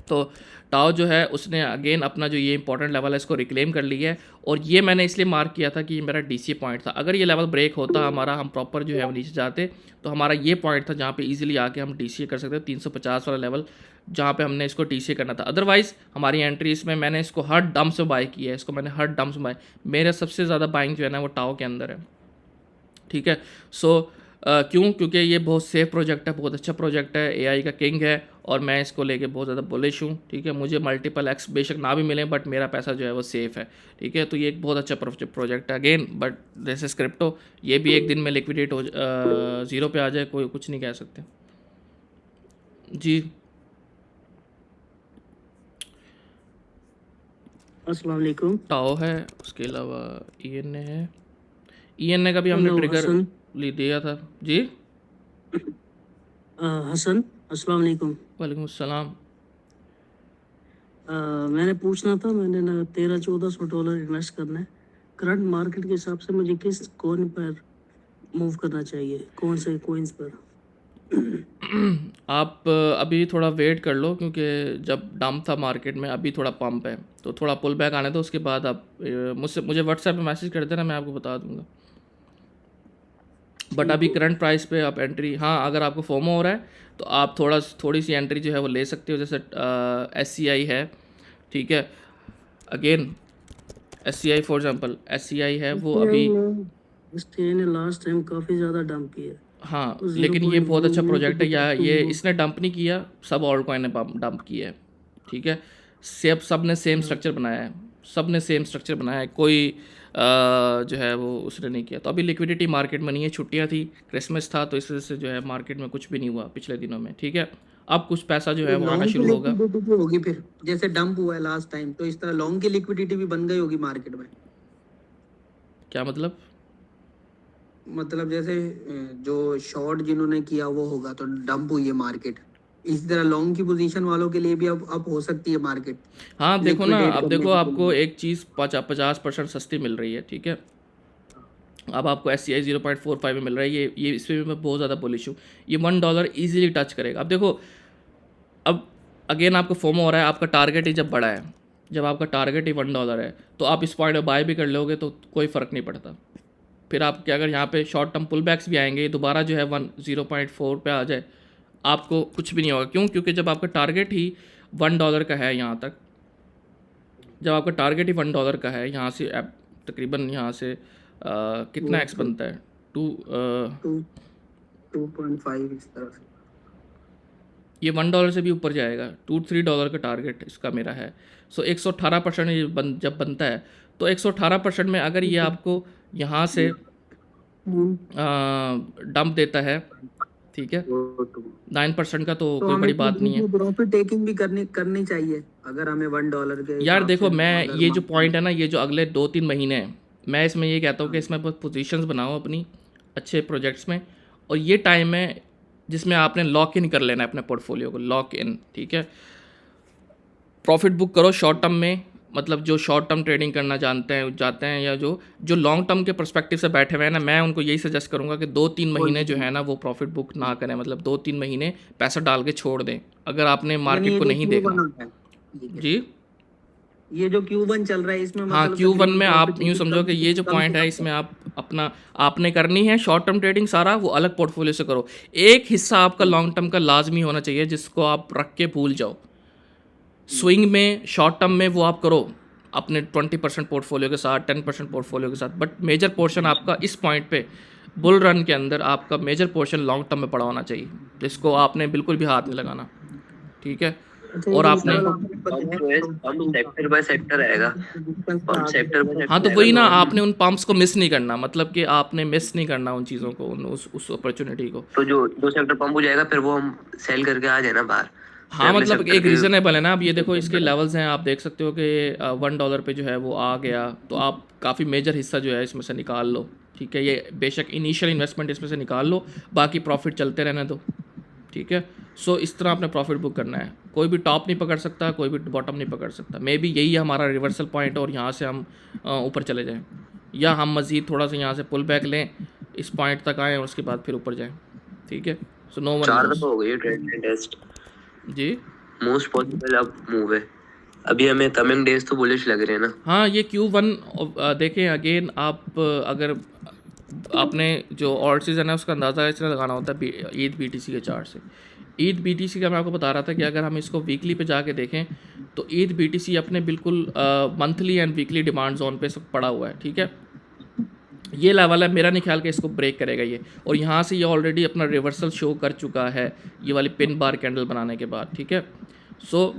तो टाओ जो है उसने अगेन अपना जो ये इंपॉर्टेंट लेवल है इसको रिक्लेम कर लिया है, और ये मैंने इसलिए मार्क किया था कि ये मेरा DCA पॉइंट था। अगर ये लेवल ब्रेक होता हमारा, हम प्रॉपर जो है वो नीचे जाते, तो हमारा ये पॉइंट था जहाँ पे इजीली आके हम DCA कर सकते हैं। 350 वाला लेवल जहाँ पे हमने इसको टीसी करना था। अदरवाइज़ हमारी एंट्री इसमें, मैंने इसको हर डंप से बाय किया है, इसको मैंने हर डंप से बाय, मेरा सबसे ज़्यादा बाइंग जो है ना वो टाओ के अंदर है, ठीक है। सो क्यों? क्योंकि ये बहुत सेफ प्रोजेक्ट है, बहुत अच्छा प्रोजेक्ट है, एआई का किंग है, और मैं इसको लेके बहुत ज़्यादा बुलिश हूँ, ठीक है। मुझे मल्टीपल एक्स बेशक ना भी मिले, बट मेरा पैसा जो है वो सेफ़ है, ठीक है। तो ये एक बहुत अच्छा प्रोजेक्ट है अगेन, बट जैसे क्रिप्टो, ये भी एक दिन में लिक्विडेट हो ज़ीरो पे आ जाए, कोई कुछ नहीं कह सकते जी। अस्सलाम वालेकुम। टाओ है, उसके अलावा ईएनए है, ईएनए का भी हमने हेलो ट्रिगर हसन। दिया था जी। हसन, अस्सलाम वालेकुम। वालेकुम अस्सलाम। मैंने पूछना था, मैंने ना $1300-1400 इन्वेस्ट करना है। करंट मार्केट के हिसाब से मुझे किस कॉइन पर मूव करना चाहिए, कौन से कॉइन्स पर? आप अभी थोड़ा वेट कर लो, क्योंकि जब डंप था मार्केट में, अभी थोड़ा पंप है, तो थोड़ा पुल बैक आने दो, उसके बाद आप मुझे व्हाट्सएप पे मैसेज कर देना, मैं आपको बता दूंगा। बट अभी करंट प्राइस पे आप एंट्री, हाँ अगर आपको फोमो हो रहा है तो आप थोड़ी सी एंट्री जो है वो ले सकते हो, जैसे SCI है, ठीक है। Again SCI for example, SCI है वो अभी, STA ने लास्ट टाइम काफ़ी ज़्यादा डंप किया। हाँ तो लेकिन ये बहुत अच्छा 0.1 प्रोजेक्ट है, या ये तो इसने डंप नहीं किया, सब ऑल्ट कॉइन ने डंप किया है, ठीक है। सब ने सेम स्ट्रक्चर बनाया है, सब ने सेम स्ट्रक्चर बनाया है, कोई जो है वो उसने नहीं किया। तो अभी लिक्विडिटी मार्केट में नहीं है, छुट्टियां थी, क्रिसमस था, तो इस वजह से जो है मार्केट में कुछ भी नहीं हुआ पिछले दिनों में, ठीक है। अब कुछ पैसा जो है वो आना शुरू होगा। लिक्विडिटी होगी फिर, जैसे डंप हुआ है लास्ट टाइम, तो इस तरह लॉन्ग की लिक्विडिटी भी बन गई होगी मार्केट में। क्या मतलब? मतलब जैसे जो शॉर्ट जिन्होंने किया वो होगा, तो डंप हुई है मार्केट, इसी तरह लॉन्ग की पोजीशन वालों के लिए भी अब हो सकती है मार्केट। हाँ देखो ना, Liquidate अब करने देखो के आपको लिए। एक चीज़ 50% सस्ती मिल रही है, ठीक है। अब आपको SCI 0.45 में मिल रहा है, ये इस पर भी मैं बहुत ज़्यादा बुलिश हूँ, ये $1 ईजिली टच करेगा। अब देखो, अब अगेन आपको फोमो हो रहा है, आपका टारगेट ही जब बड़ा है, जब आपका टारगेट ही $1 है, तो आप इस पॉइंट में बाय भी कर लोगे तो कोई फ़र्क नहीं पड़ता। फिर आपके अगर यहाँ पे शॉर्ट टर्म पुल बैक्स भी आएंगे, दोबारा जो है 0.4 पे आ जाए, आपको कुछ भी नहीं होगा। क्यों? क्योंकि जब आपका टारगेट ही $1 का है, यहाँ तक जब आपका टारगेट ही $1 का है, यहाँ से तकरीबन यहाँ से कितना एक्स बनता है, 2.5 इस तरह से। ये $1 से भी ऊपर जाएगा, $2-3 का टारगेट इसका मेरा है। सो 118% ये जब बनता है, तो 118% में अगर ये आपको यहाँ से डंप देता है, ठीक है, 9% का, तो कोई बड़ी बात नहीं है प्रॉफिट टेकिंग भी करनी चाहिए अगर हमें $1 के यार। हिसाब देखो से मैं अगर ये जो पॉइंट है ना, ये जो अगले 2-3 महीने हैं, मैं इसमें ये कहता हूँ कि इसमें बस पोजीशंस बनाओ अपनी अच्छे प्रोजेक्ट्स में, और ये टाइम है जिसमें आपने लॉक इन कर लेना है अपने पोर्टफोलियो को, लॉक इन, ठीक है। प्रॉफिट बुक करो शॉर्ट टर्म में, मतलब जो शॉर्ट टर्म ट्रेडिंग करना जाते हैं, या जो लॉन्ग टर्म के पर्सपेक्टिव से बैठे हुए हैं ना, मैं उनको यही सजेस्ट करूंगा कि 2-3 महीने जो है ना वो प्रॉफिट बुक ना करें, मतलब 2-3 महीने पैसा डाल के छोड़ दें, अगर आपने मार्केट को नहीं देखना जी। ये जो Q1 चल रहा है इसमें, हाँ मतलब Q1 में आप profit यूँ समझो कि ये जो कम पॉइंट से है, कम इसमें आप अपना आपने करनी है शॉर्ट टर्म ट्रेडिंग, सारा वो अलग पोर्टफोलियो से करो। एक हिस्सा आपका लॉन्ग टर्म का लाजमी होना चाहिए, जिसको आप रख के भूल जाओ। स्विंग में, शॉर्ट टर्म में वो आप करो अपने 20% पोर्टफोलियो के साथ, 10% पोर्टफोलियो के साथ, बट मेजर पोर्शन आपका इस पॉइंट पे बुल रन के अंदर आपका मेजर पोर्शन लॉन्ग टर्म में पड़ा होना चाहिए, जिसको आपने बिल्कुल भी हाथ नहीं लगाना, ठीक है। और आपने सेक्टर बाय सेक्टर आएगा, पंप सेक्टर बाय हाँ, तो वही ना, आपने उन पंप्स को मिस नहीं करना, मतलब कि आपने मिस नहीं करना उन चीज़ों को, उस अपॉर्चुनिटी को। तो जो सेक्टर पंप हो जाएगा फिर वो हम सेल करके आ जाए ना बाहर। हाँ मतलब एक रीज़नेबल है ना। अब ये देखो इसके लेवल्स हैं, आप देख सकते हो कि $1 पे जो है वो आ गया, तो आप काफ़ी मेजर हिस्सा जो है इसमें से निकाल लो, ठीक है। ये बेशक इनिशियल इन्वेस्टमेंट इसमें से निकाल लो, बाकी प्रॉफिट चलते रहने दो, ठीक है। सो इस तरह आपने प्रॉफिट बुक करना है, कोई भी टॉप नहीं पकड़ सकता, कोई भी बॉटम नहीं पकड़ सकता। मे बी यही हमारा रिवर्सल पॉइंट और यहाँ से हम ऊपर चले जाएँ, या हम मज़ीद थोड़ा सा यहाँ से पुल बैक लें, इस पॉइंट तक आएँ और उसके बाद फिर ऊपर जाएँ, ठीक है। सो नो वन 4 दफा हो गई ट्रेड टेस्ट जी। मोस्ट पॉसिबल अब मूव है, अभी हमें कमिंग डेज तो बुलिश लग रहे हैं ना। हाँ ये Q1 देखें अगेन, आप अगर आपने जो और सीज़न है उसका अंदाज़ा इसलिए लगाना होता है ईद BTC के चार्ट से। ईथ BTC का मैं आपको बता रहा था कि अगर हम इसको वीकली पे जाके देखें तो ईथ BTC अपने बिल्कुल monthly and weekly demand zone पे सब पड़ा हुआ है, ठीक है। ये लेवल है, मेरा नहीं ख्याल कि इसको ब्रेक करेगा ये, और यहाँ से ये ऑलरेडी अपना रिवर्सल शो कर चुका है ये वाली पिन बार कैंडल बनाने के बाद, ठीक है। सो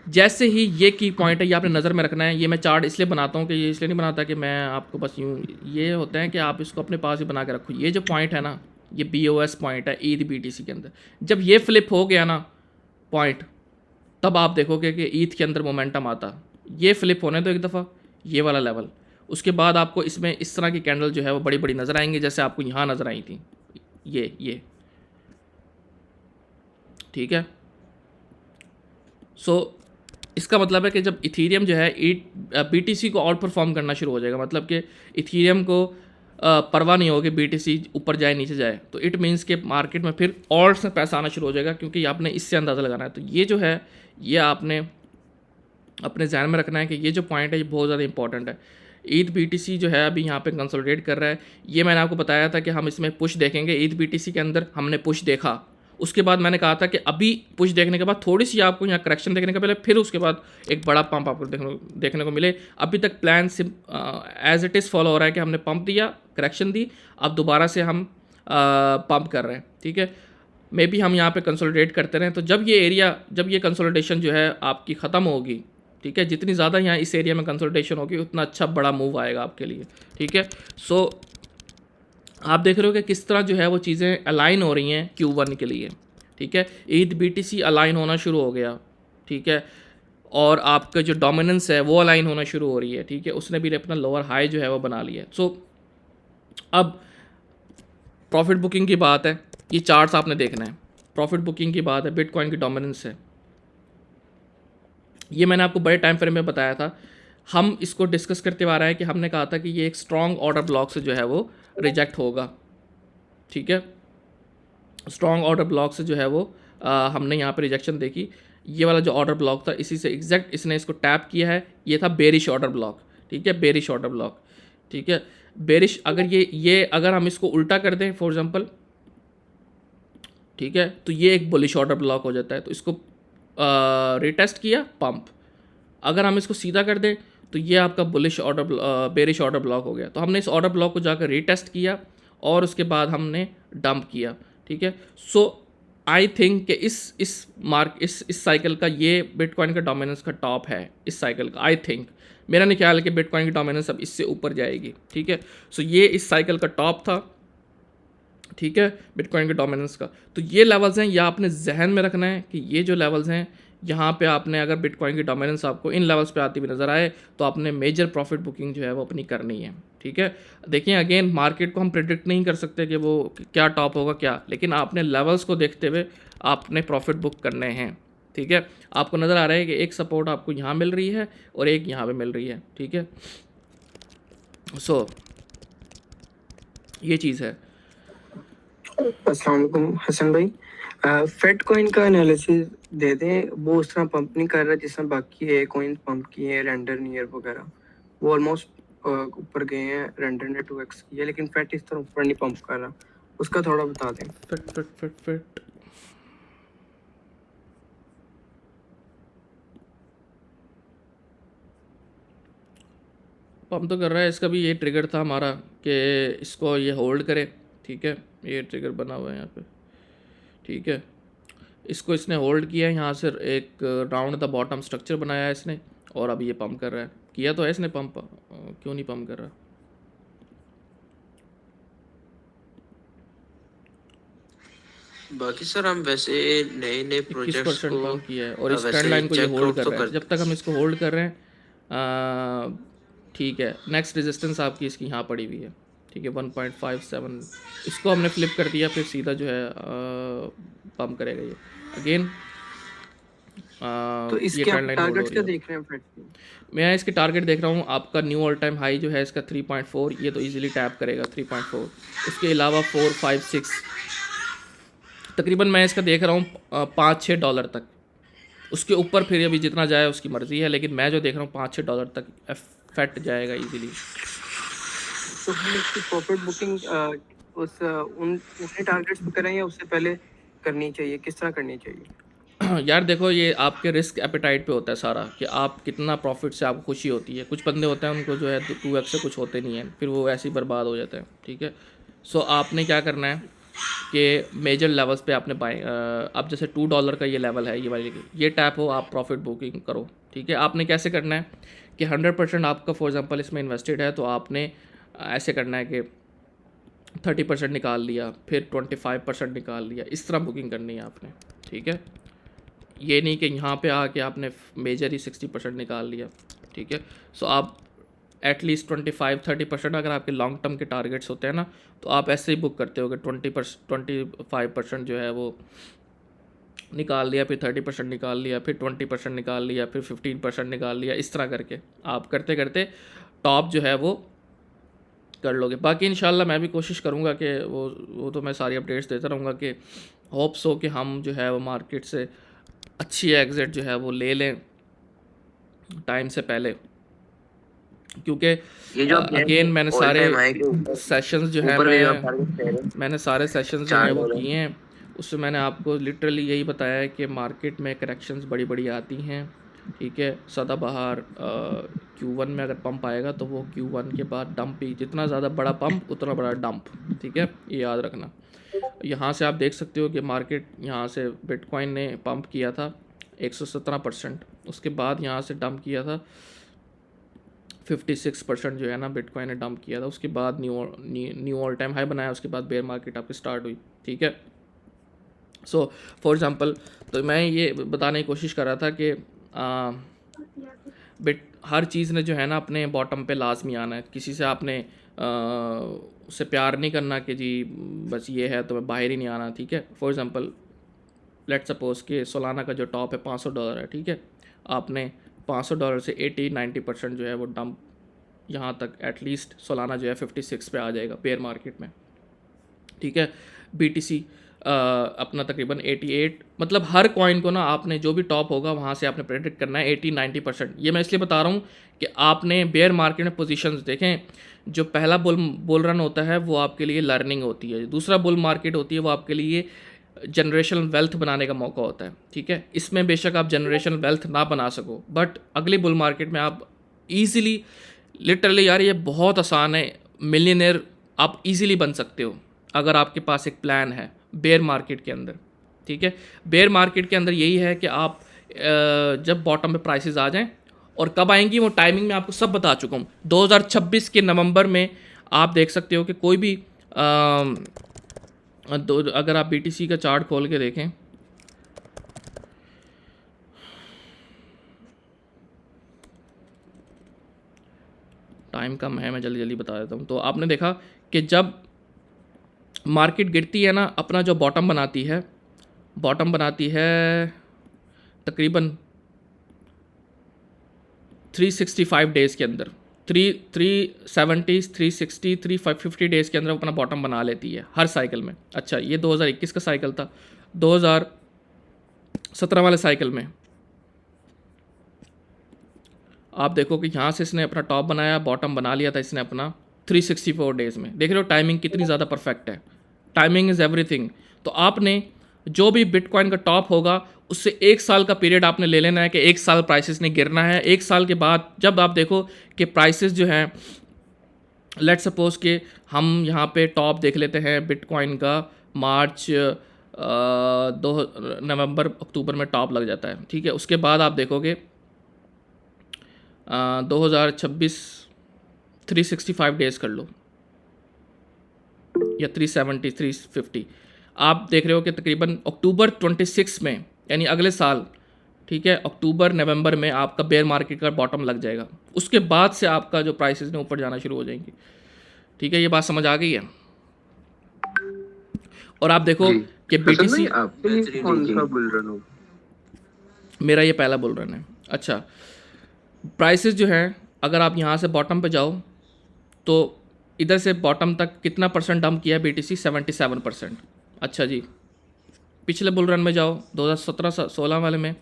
जैसे ही ये की पॉइंट है, ये आपने नज़र में रखना है। ये मैं चार्ट इसलिए बनाता हूँ कि ये इसलिए नहीं बनाता कि मैं आपको बस यूँ, ये होता है कि आप इसको अपने पास ही बना के रखो। ये जो पॉइंट है ना, ये BOS पॉइंट है ईथ BTC के अंदर। जब ये फ्लिप हो गया ना पॉइंट, तब आप देखोगे कि ईथ के अंदर मोमेंटम आता। ये फ्लिप होने दो एक दफ़ा, ये वाला लेवल, उसके बाद आपको इसमें इस तरह की कैंडल जो है वो बड़ी बड़ी नज़र आएंगी, जैसे आपको यहाँ नज़र आई थी ये, ठीक है। सो इसका मतलब है कि जब इथीरियम जो है BTC को आउट परफॉर्म करना शुरू हो जाएगा, मतलब कि इथीरियम को परवाह नहीं होगी BTC ऊपर जाए नीचे जाए, तो इट मीन्स के मार्केट में फिर और से पैसा आना शुरू हो जाएगा, क्योंकि आपने इससे अंदाज़ा लगाना है। तो ये जो है ये आपने अपने ध्यान में रखना है कि ये जो पॉइंट है ये बहुत ज़्यादा इंपॉर्टेंट है। ईथ BTC जो है अभी यहाँ पे कंसोलिडेट कर रहा है। ये मैंने आपको बताया था कि हम इसमें पुश देखेंगे। ईथ BTC के अंदर हमने पुश देखा, उसके बाद मैंने कहा था कि अभी पुश देखने के बाद थोड़ी सी आपको यहाँ करेक्शन देखने के पहले फिर उसके बाद एक बड़ा पंप आपको देखने को मिले। अभी तक plan as it is follow हो रहा है कि हमने पंप दिया, करेक्शन दी, अब दोबारा से हम पंप कर रहे हैं, ठीक है। मे बी हम यहाँ पे कंसोलिडेट करते रहें। तो जब ये कंसोलिडेशन जो है आपकी ख़त्म होगी, ठीक है, जितनी ज़्यादा यहाँ इस एरिया में कंसोलिडेशन होगी उतना अच्छा बड़ा मूव आएगा आपके लिए, ठीक है। सो आप देख रहे हो कि किस तरह जो है वो चीज़ें अलाइन हो रही हैं Q1 के लिए, ठीक है। ईथ BTC अलाइन होना शुरू हो गया, ठीक है, और आपका जो डोमिनेंस है वो अलाइन होना शुरू हो रही है, ठीक है। उसने भी अपना लोअर हाई जो है वो बना लिया है। सो अब प्रॉफिट बुकिंग की बात है, ये चार्ट्स आपने देखना है। प्रॉफिट बुकिंग की बात है, बिटकॉइन की डोमिनेंस है, ये मैंने आपको बड़े टाइम फ्रेम में बताया था। हम इसको डिस्कस करते आ रहे हैं कि हमने कहा था कि ये एक स्ट्रॉन्ग ऑर्डर ब्लॉक से जो है वो रिजेक्ट होगा, ठीक है। स्ट्रॉन्ग ऑर्डर ब्लॉक से जो है वो हमने यहाँ पे रिजेक्शन देखी। ये वाला जो ऑर्डर ब्लॉक था इसी से एग्जैक्ट इसने इसको टैप किया है। ये था बेरिश ऑर्डर ब्लॉक, ठीक है, बेरिश ऑर्डर ब्लॉक, ठीक है। बेरिश अगर ये अगर हम इसको उल्टा कर दें फॉर एग्जांपल, ठीक है, तो ये एक बुलिश ऑर्डर ब्लॉक हो जाता है। तो इसको रिटेस्ट किया पंप, अगर हम इसको सीधा कर दें तो ये आपका bullish order bearish order block हो गया। तो हमने इस ऑर्डर ब्लॉक को जाकर रीटेस्ट किया और उसके बाद हमने डंप किया, ठीक है। सो आई थिंक कि इस साइकिल का ये बिटकॉइन का डोमिनेंस का टॉप है इस साइकिल का। आई थिंक, मेरा नहीं ख्याल है कि बिटकॉइन की डोमिनेंस अब इससे ऊपर जाएगी, ठीक है। सो ये इस साइकिल का टॉप था, ठीक है, बिटकॉइन के डोमिनेंस का। तो ये लेवल्स हैं, ये आपने जहन में रखना है कि ये जो लेवल्स हैं यहाँ पे आपने अगर बिटकॉइन की डोमिनेंस आपको इन लेवल्स पे आती हुई नज़र आए तो आपने मेजर प्रॉफिट बुकिंग जो है वो अपनी करनी है, ठीक है। देखिए अगेन मार्केट को हम प्रिडिक्ट नहीं कर सकते कि वो क्या टॉप होगा क्या, लेकिन आपने लेवल्स को देखते हुए आपने प्रॉफिट बुक करने हैं, ठीक है। आपको नज़र आ रहा है कि एक सपोर्ट आपको यहाँ मिल रही है और एक यहाँ पे मिल रही है, ठीक है। सो ये चीज़ है। अस्सलाम वालेकुम हसन भाई, फेड कॉइन का एनालिसिस दे दें। वो उस तरह पंप नहीं कर रहा जिस तरह बाकी है कॉइन पंप किए हैं, रेंडर नियर वगैरह, वो ऑलमोस्ट ऊपर गए हैं, रेंडर ने 2x किया, लेकिन फेड इस तरह ऊपर नहीं पंप कर रहा, उसका थोड़ा बता दें। फिट पंप तो कर रहा है। इसका भी ये ट्रिगर था हमारा कि इसको ये होल्ड करे, ठीक है। ये ट्रिगर बना हुआ है यहाँ पे, ठीक है। इसको इसने होल्ड किया है, यहाँ से एक राउंड द बॉटम स्ट्रक्चर बनाया है इसने, और अभी ये पंप कर रहा है। किया तो है इसने पंप, क्यों नहीं पंप कर रहा? बाकी सर हम वैसे नए प्रोजेक्ट्स को पंप किया है और इस वैसे ट्रेंड लाइन को ये check होल्ड out कर तो रहा है। जब तक हम इसको होल्ड कर रहे हैं, ठीक है, नेक्स्ट रेजिस्टेंस आपकी इसकी यहाँ पड़ी हुई है, ठीक है, 1.57। इसको हमने फ्लिप कर दिया, फिर सीधा जो है पंप करेगा ये अगेन। तो इसके आप टारगेट्स क्या देख रहे हैं फेड के? मैं इसके टारगेट देख रहा हूँ, आपका न्यू ऑल टाइम हाई जो है इसका 3.4, ये तो इजीली टैप करेगा 3.4। उसके अलावा 4, 5, 6 तकरीबन मैं इसका देख रहा हूँ $5-6 तक। उसके ऊपर फिर अभी जितना जाए उसकी मर्ज़ी है, लेकिन मैं जो देख रहा हूँ $5-6 तक फेट जाएगा इजीली। तो हम इसकी प्रॉफिट बुकिंग उन उन्हीं टारगेट्स पे करें या उससे पहले करनी चाहिए, किस तरह करनी चाहिए? यार देखो, ये आपके रिस्क एपेटाइट पे होता है सारा, कि आप कितना प्रॉफिट से आपको खुशी होती है। कुछ बंदे होते हैं उनको जो है 2x से कुछ होते नहीं है, फिर वो ऐसे ही बर्बाद हो जाते हैं, ठीक है। सो आपने क्या करना है कि मेजर लेवल्स पे आपने बाय, अब जैसे $2 का ये लेवल है, ये टैप हो, आप प्रॉफिट बुकिंग करो, ठीक है। आपने कैसे करना है कि 100% आपका फॉर एग्जांपल इसमें इन्वेस्टेड है, तो आपने ऐसे करना है कि 30% निकाल लिया, फिर 25% निकाल लिया, इस तरह बुकिंग करनी है आपने, ठीक है। ये नहीं कि यहाँ पे आके आपने मेजर ही 60% निकाल लिया, ठीक है। सो आप एटलीस्ट 25-30% अगर आपके लॉन्ग टर्म के टारगेट्स होते हैं ना, तो आप ऐसे ही बुक करते हो कि 25% जो है वो निकाल लिया, फिर 30% निकाल लिया, फिर 20% निकाल लिया, फिर 15% निकाल लिया, इस तरह करके आप करते करते टॉप जो है वो कर लोगे। बाकी इंशाल्लाह मैं भी कोशिश करूँगा कि वो तो मैं सारी अपडेट्स देता रहूँगा कि होप्स हो कि हम जो है वो मार्केट से अच्छी एग्ज़िट जो है वो ले लें टाइम से पहले, क्योंकि ये जो अगेन मैंने all सारे time high के ऊपर सेशंस जो है ऊपर भी आप टारगेट कह रहे हैं मैंने सारे सेशंस जो है वो $4 किए हैं। उसमें मैंने आपको लिटरली यही बताया है कि मार्केट में करेक्शंस बड़ी बड़ी आती हैं, ठीक है। सदाबहार Q1 में अगर पंप आएगा तो वो Q1 के बाद डंप ही, जितना ज़्यादा बड़ा पंप उतना बड़ा डंप, ठीक है, ये याद रखना। यहाँ से आप देख सकते हो कि मार्केट यहाँ से बिटकॉइन ने पंप किया था 117%, उसके बाद यहाँ से डंप किया था 56% जो है ना बिटकॉइन ने डंप किया था, उसके बाद न्यू ऑल टाइम हाई बनाया, उसके बाद बेयर मार्केट आपकी स्टार्ट हुई, ठीक है। सो फॉर एग्जांपल, तो मैं ये बताने की कोशिश कर रहा था कि हर चीज़ ने जो है ना अपने बॉटम पे लाजमी आना है। किसी से आपने उससे प्यार नहीं करना कि जी बस ये है तो मैं बाहर ही नहीं आना, ठीक है। फॉर एग्जांपल लेट्स सपोज कि सोलाना का जो टॉप है $500 है, ठीक है। आपने $500 से 80-90% जो है वो डंप यहाँ तक, एटलीस्ट सोलाना जो है 56 पे आ जाएगा बेयर मार्केट में, ठीक है। BTC अपना तकरीबन 88, मतलब हर कॉइन को ना आपने जो भी टॉप होगा वहाँ से आपने प्रेडिक्ट करना है 80-90%। ये मैं इसलिए बता रहा हूँ कि आपने बेयर मार्केट में पोजीशंस देखें। जो पहला बुल रन होता है वो आपके लिए लर्निंग होती है, दूसरा बुल मार्केट होती है वो आपके लिए जनरेशनल वेल्थ बनाने का मौका होता है, ठीक है। इसमें बेशक आप जनरेशनल वेल्थ ना बना सको, बट अगली बुल मार्केट में आप ईज़िली, लिटरली यार ये बहुत आसान है, मिलियनेयर आप इजीली बन सकते हो अगर आपके पास एक प्लान है बेयर मार्केट के अंदर, ठीक है। बेयर मार्केट के अंदर यही है कि आप जब बॉटम पे प्राइसेस आ जाएं, और कब आएंगी वो टाइमिंग में आपको सब बता चुका हूँ। 2026 के नवंबर में आप देख सकते हो कि कोई भी अगर आप BTC का चार्ट खोल के देखें, टाइम कम है, मैं जल्दी जल्दी बता देता हूँ। तो आपने देखा कि जब मार्केट गिरती है ना, अपना जो बॉटम बनाती है तकरीबन 365 डेज़ के अंदर, 370, 360, 350 डेज़ के अंदर अपना बॉटम बना लेती है हर साइकिल में। अच्छा, ये 2021 का साइकिल था। 2017 वाले साइकिल में आप देखो कि यहाँ से इसने अपना टॉप बनाया, बॉटम बना लिया था इसने अपना 364 डेज़ में। देख रहे हो टाइमिंग कितनी ज़्यादा परफेक्ट है, टाइमिंग इज़ एवरीथिंग। तो आपने जो भी बिटकॉइन का टॉप होगा उससे 1 साल का पीरियड आपने ले लेना है कि 1 साल प्राइसेस ने गिरना है। 1 साल के बाद जब आप देखो कि प्राइसेस जो हैं, लेट सपोज कि हम यहाँ पे टॉप देख लेते हैं बिटकॉइन का, मार्च 2 अक्टूबर में टॉप लग जाता है, ठीक है। उसके बाद आप देखोगे 2026 365 डेज़ कर लो या 370, 350, आप देख रहे हो कि तकरीबन अक्टूबर 26 में, यानी अगले साल, ठीक है, अक्टूबर नवंबर में आपका बेयर मार्केट का बॉटम लग जाएगा। उसके बाद से आपका जो प्राइसेस ने ऊपर जाना शुरू हो जाएंगी, ठीक है। ये बात समझ आ गई है। और आप देखो कि BTC, कौन सा बुल रन हो? मेरा ये पहला बुल रन है। अच्छा, प्राइसेस जो हैं, अगर आप यहाँ से बॉटम पे जाओ तो इधर से बॉटम तक कितना परसेंट डंप किया है BTC? 77%। अच्छा जी, पिछले बुल रन में जाओ 2017-16 वाले में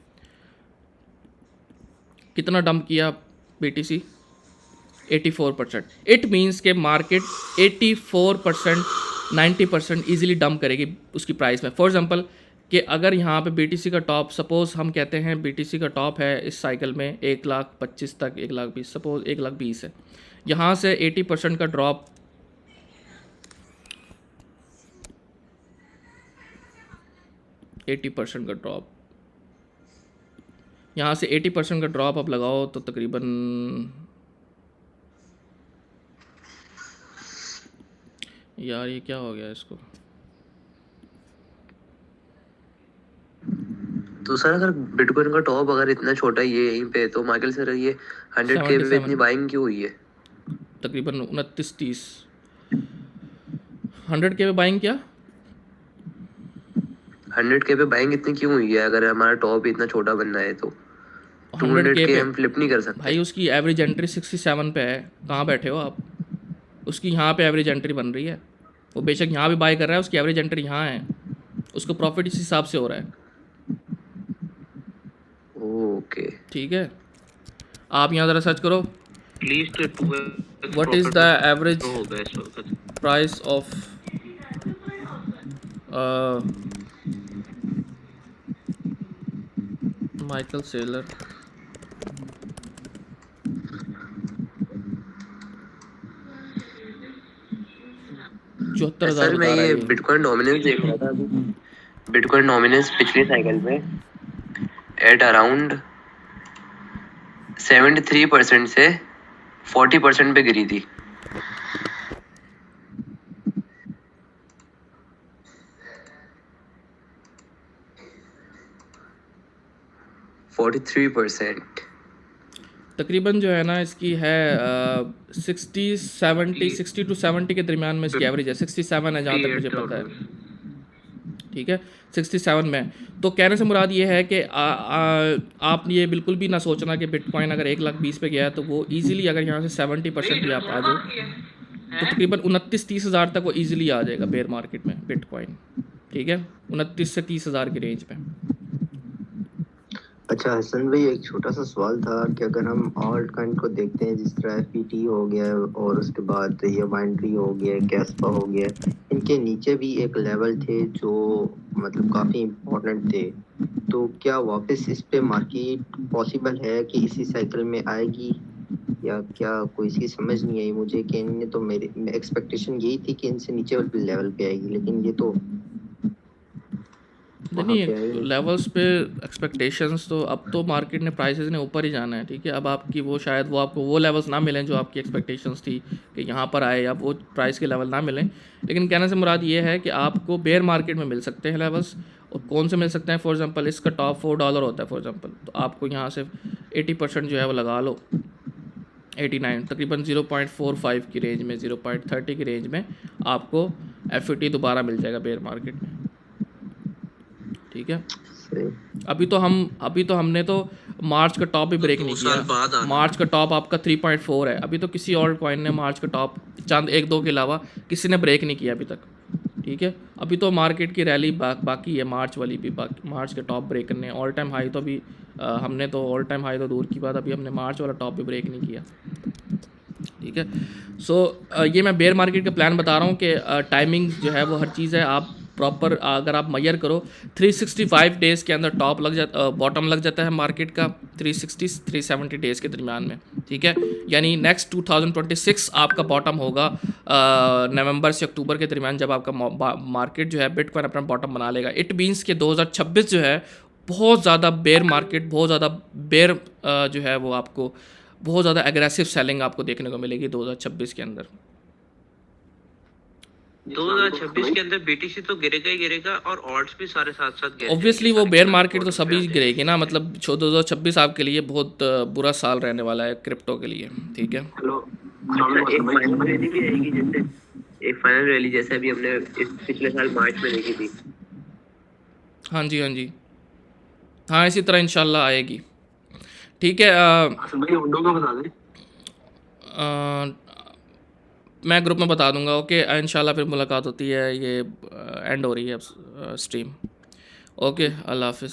कितना डंप किया BTC? 84%। इट मीन्स के मार्केट 84%, 90% ईजिली डंप करेगी उसकी प्राइस में। फॉर एग्जांपल कि अगर यहाँ पे BTC का टॉप, सपोज़ हम कहते हैं BTC का टॉप है इस साइकिल में 1,25,000 तक, 1,20,000, सपोज़ 1,20,000 है, यहाँ से 80% का ड्रॉप, यहाँ से 80% का ड्रॉप आप लगाओ तो तकरीबन यार ये क्या हो गया इसको, तो सर अगर बिटकॉइन का टॉप अगर इतना छोटा ही है यहीं पे, तो माइकल सर ये 100K पे 77 इतनी बाइंग क्यों हुई है? तकरीबन 29-30 100K पे बाइंग क्या 100K पे बाइंग इतनी क्यों हुई है? अगर हमारा टॉप इतना छोटा बनना है तो 100K 200K पे हम फ्लिप नहीं कर सकते। भाई उसकी एवरेज एंट्री 67 पे है, कहाँ बैठे हो आप, उसकी यहाँ पे एवरेज एंट्री बन रही है, वो बेशक यहाँ भी बाय कर रहा है, उसकी एवरेज एंट्री यहाँ है, उसको प्रॉफिट इस हिसाब से हो रहा है। ओके, ठीक है, आप यहाँ ज़रा सर्च करो at least 2x what is the average हो गया इस वक्त। Price of Michael Saylor, sir 74,000 मैं बता रहा ये है ये। बिटकॉइन डोमिनेंस देख रहा था अभी, बिटकॉइन डोमिनेंस पिछली साइकिल में एट अराउंड 73% से 40% पे गिरी थी। तकरीबन जो है ना इसकी है 60 टू 70 के दरमियान में इसकी एवरेज है, 67 है जहाँ तक मुझे पता है। ठीक है, 67 में। तो कहने से मुराद ये है कि आप ये बिल्कुल भी ना सोचना कि बिटकॉइन अगर 1,20,000 पे गया है तो वो इजीली, अगर यहाँ से 70% भी आप आ जाओ तो तकरीबन 29-30 हज़ार तक वो इजीली आ जाएगा बेयर मार्केट में बिटकॉइन। ठीक है, 29 से 30 हज़ार की रेंज में। अच्छा हसन भाई, एक छोटा सा सवाल था कि अगर हम ऑल्ट कॉइन को देखते हैं, जिस तरह FPT हो गया और उसके बाद ये वाइंड्री हो गया, कैस्पा हो गया, इनके नीचे भी एक लेवल थे जो मतलब काफ़ी इम्पोर्टेंट थे, तो क्या वापस इस पे मार्केट पॉसिबल है कि इसी साइकिल में आएगी, या क्या कोई इसकी समझ नहीं आई मुझे कि इनने तो मेरी एक्सपेक्टेशन यही थी कि इनसे नीचे वाले लेवल पे आएगी, लेकिन ये तो नहीं, लेवल्स पे एक्सपेक्टेशंस तो अब तो मार्केट ने प्राइसेस ने ऊपर ही जाना है। ठीक है, अब आपकी वो शायद वो आपको वो लेवल्स ना मिलें जो आपकी एक्सपेक्टेशंस थी कि यहाँ पर आए, अब वो प्राइस के लेवल ना मिलें, लेकिन कहने से मुराद ये है कि आपको बेयर मार्केट में मिल सकते हैं लेवल्स। और कौन से मिल सकते हैं, फॉर एग्जांपल इसका टॉप $4 होता है फॉर एग्जांपल, तो आपको यहाँ से 80% जो है वो लगा लो, 89 तकरीबन 0.45 की रेंज में, 0.30 की रेंज में आपको FPT दोबारा मिल जाएगा बेयर मार्केट में। ठीक है, अभी तो हमने तो मार्च का टॉप भी ब्रेक नहीं किया। मार्च का टॉप आपका 3.4 है, अभी तो किसी और कॉइन ने मार्च का टॉप चंद 1-2 के अलावा किसी ने ब्रेक नहीं किया अभी तक। ठीक है, अभी तो मार्केट की रैली बाकी है, मार्च वाली भी बाकी, मार्च के टॉप ब्रेक करने। ऑल टाइम हाई तो अभी हमने तो ऑल टाइम हाई तो दूर की बात, अभी हमने मार्च वाला टॉप भी ब्रेक नहीं किया। ठीक है, सो ये मैं बेयर मार्केट का प्लान बता रहा हूँ कि टाइमिंग जो है वो हर चीज़ है। आप प्रॉपर अगर आप मेजर करो 365 डेज़ के अंदर टॉप लग जाता, बॉटम लग जाता है मार्केट का 360-370 डेज़ के दरमियान में। ठीक है, यानी नेक्स्ट 2026 आपका बॉटम होगा नवंबर से अक्टूबर के दरमियान, जब आपका मार्केट जो है बिटकॉइन अपना बॉटम बना लेगा। इट मीन्स कि 2026 जो है बहुत ज़्यादा बेयर मार्केट, बहुत ज़्यादा बेयर जो है वो आपको बहुत ज़्यादा एग्रेसिव सेलिंग आपको देखने को मिलेगी 2026 के अंदर। 2026 के अंदर BTC तो गिरेगा ही गिरेगा, और ऑल्ट्स भी सारे साथ साथ गिरेंगे। ऑब्वियसली वो बेयर मार्केट तो सभी गिरेगी ना, मतलब 2026 आपके लिए बहुत बुरा साल रहने वाला है क्रिप्टो के लिए। ठीक है, एक फाइनल रैली जैसे अभी हमने इस पिछले साल मार्च में देखी थी। हाँ जी, हाँ जी, हाँ इसी तरह इंशाल्लाह आएगी। ठीक है, मैं ग्रुप में बता दूंगा। ओके, इंशाल्लाह फिर मुलाकात होती है। ये एंड हो रही है अब स्ट्रीम। ओके, अल्लाह हाफिज़।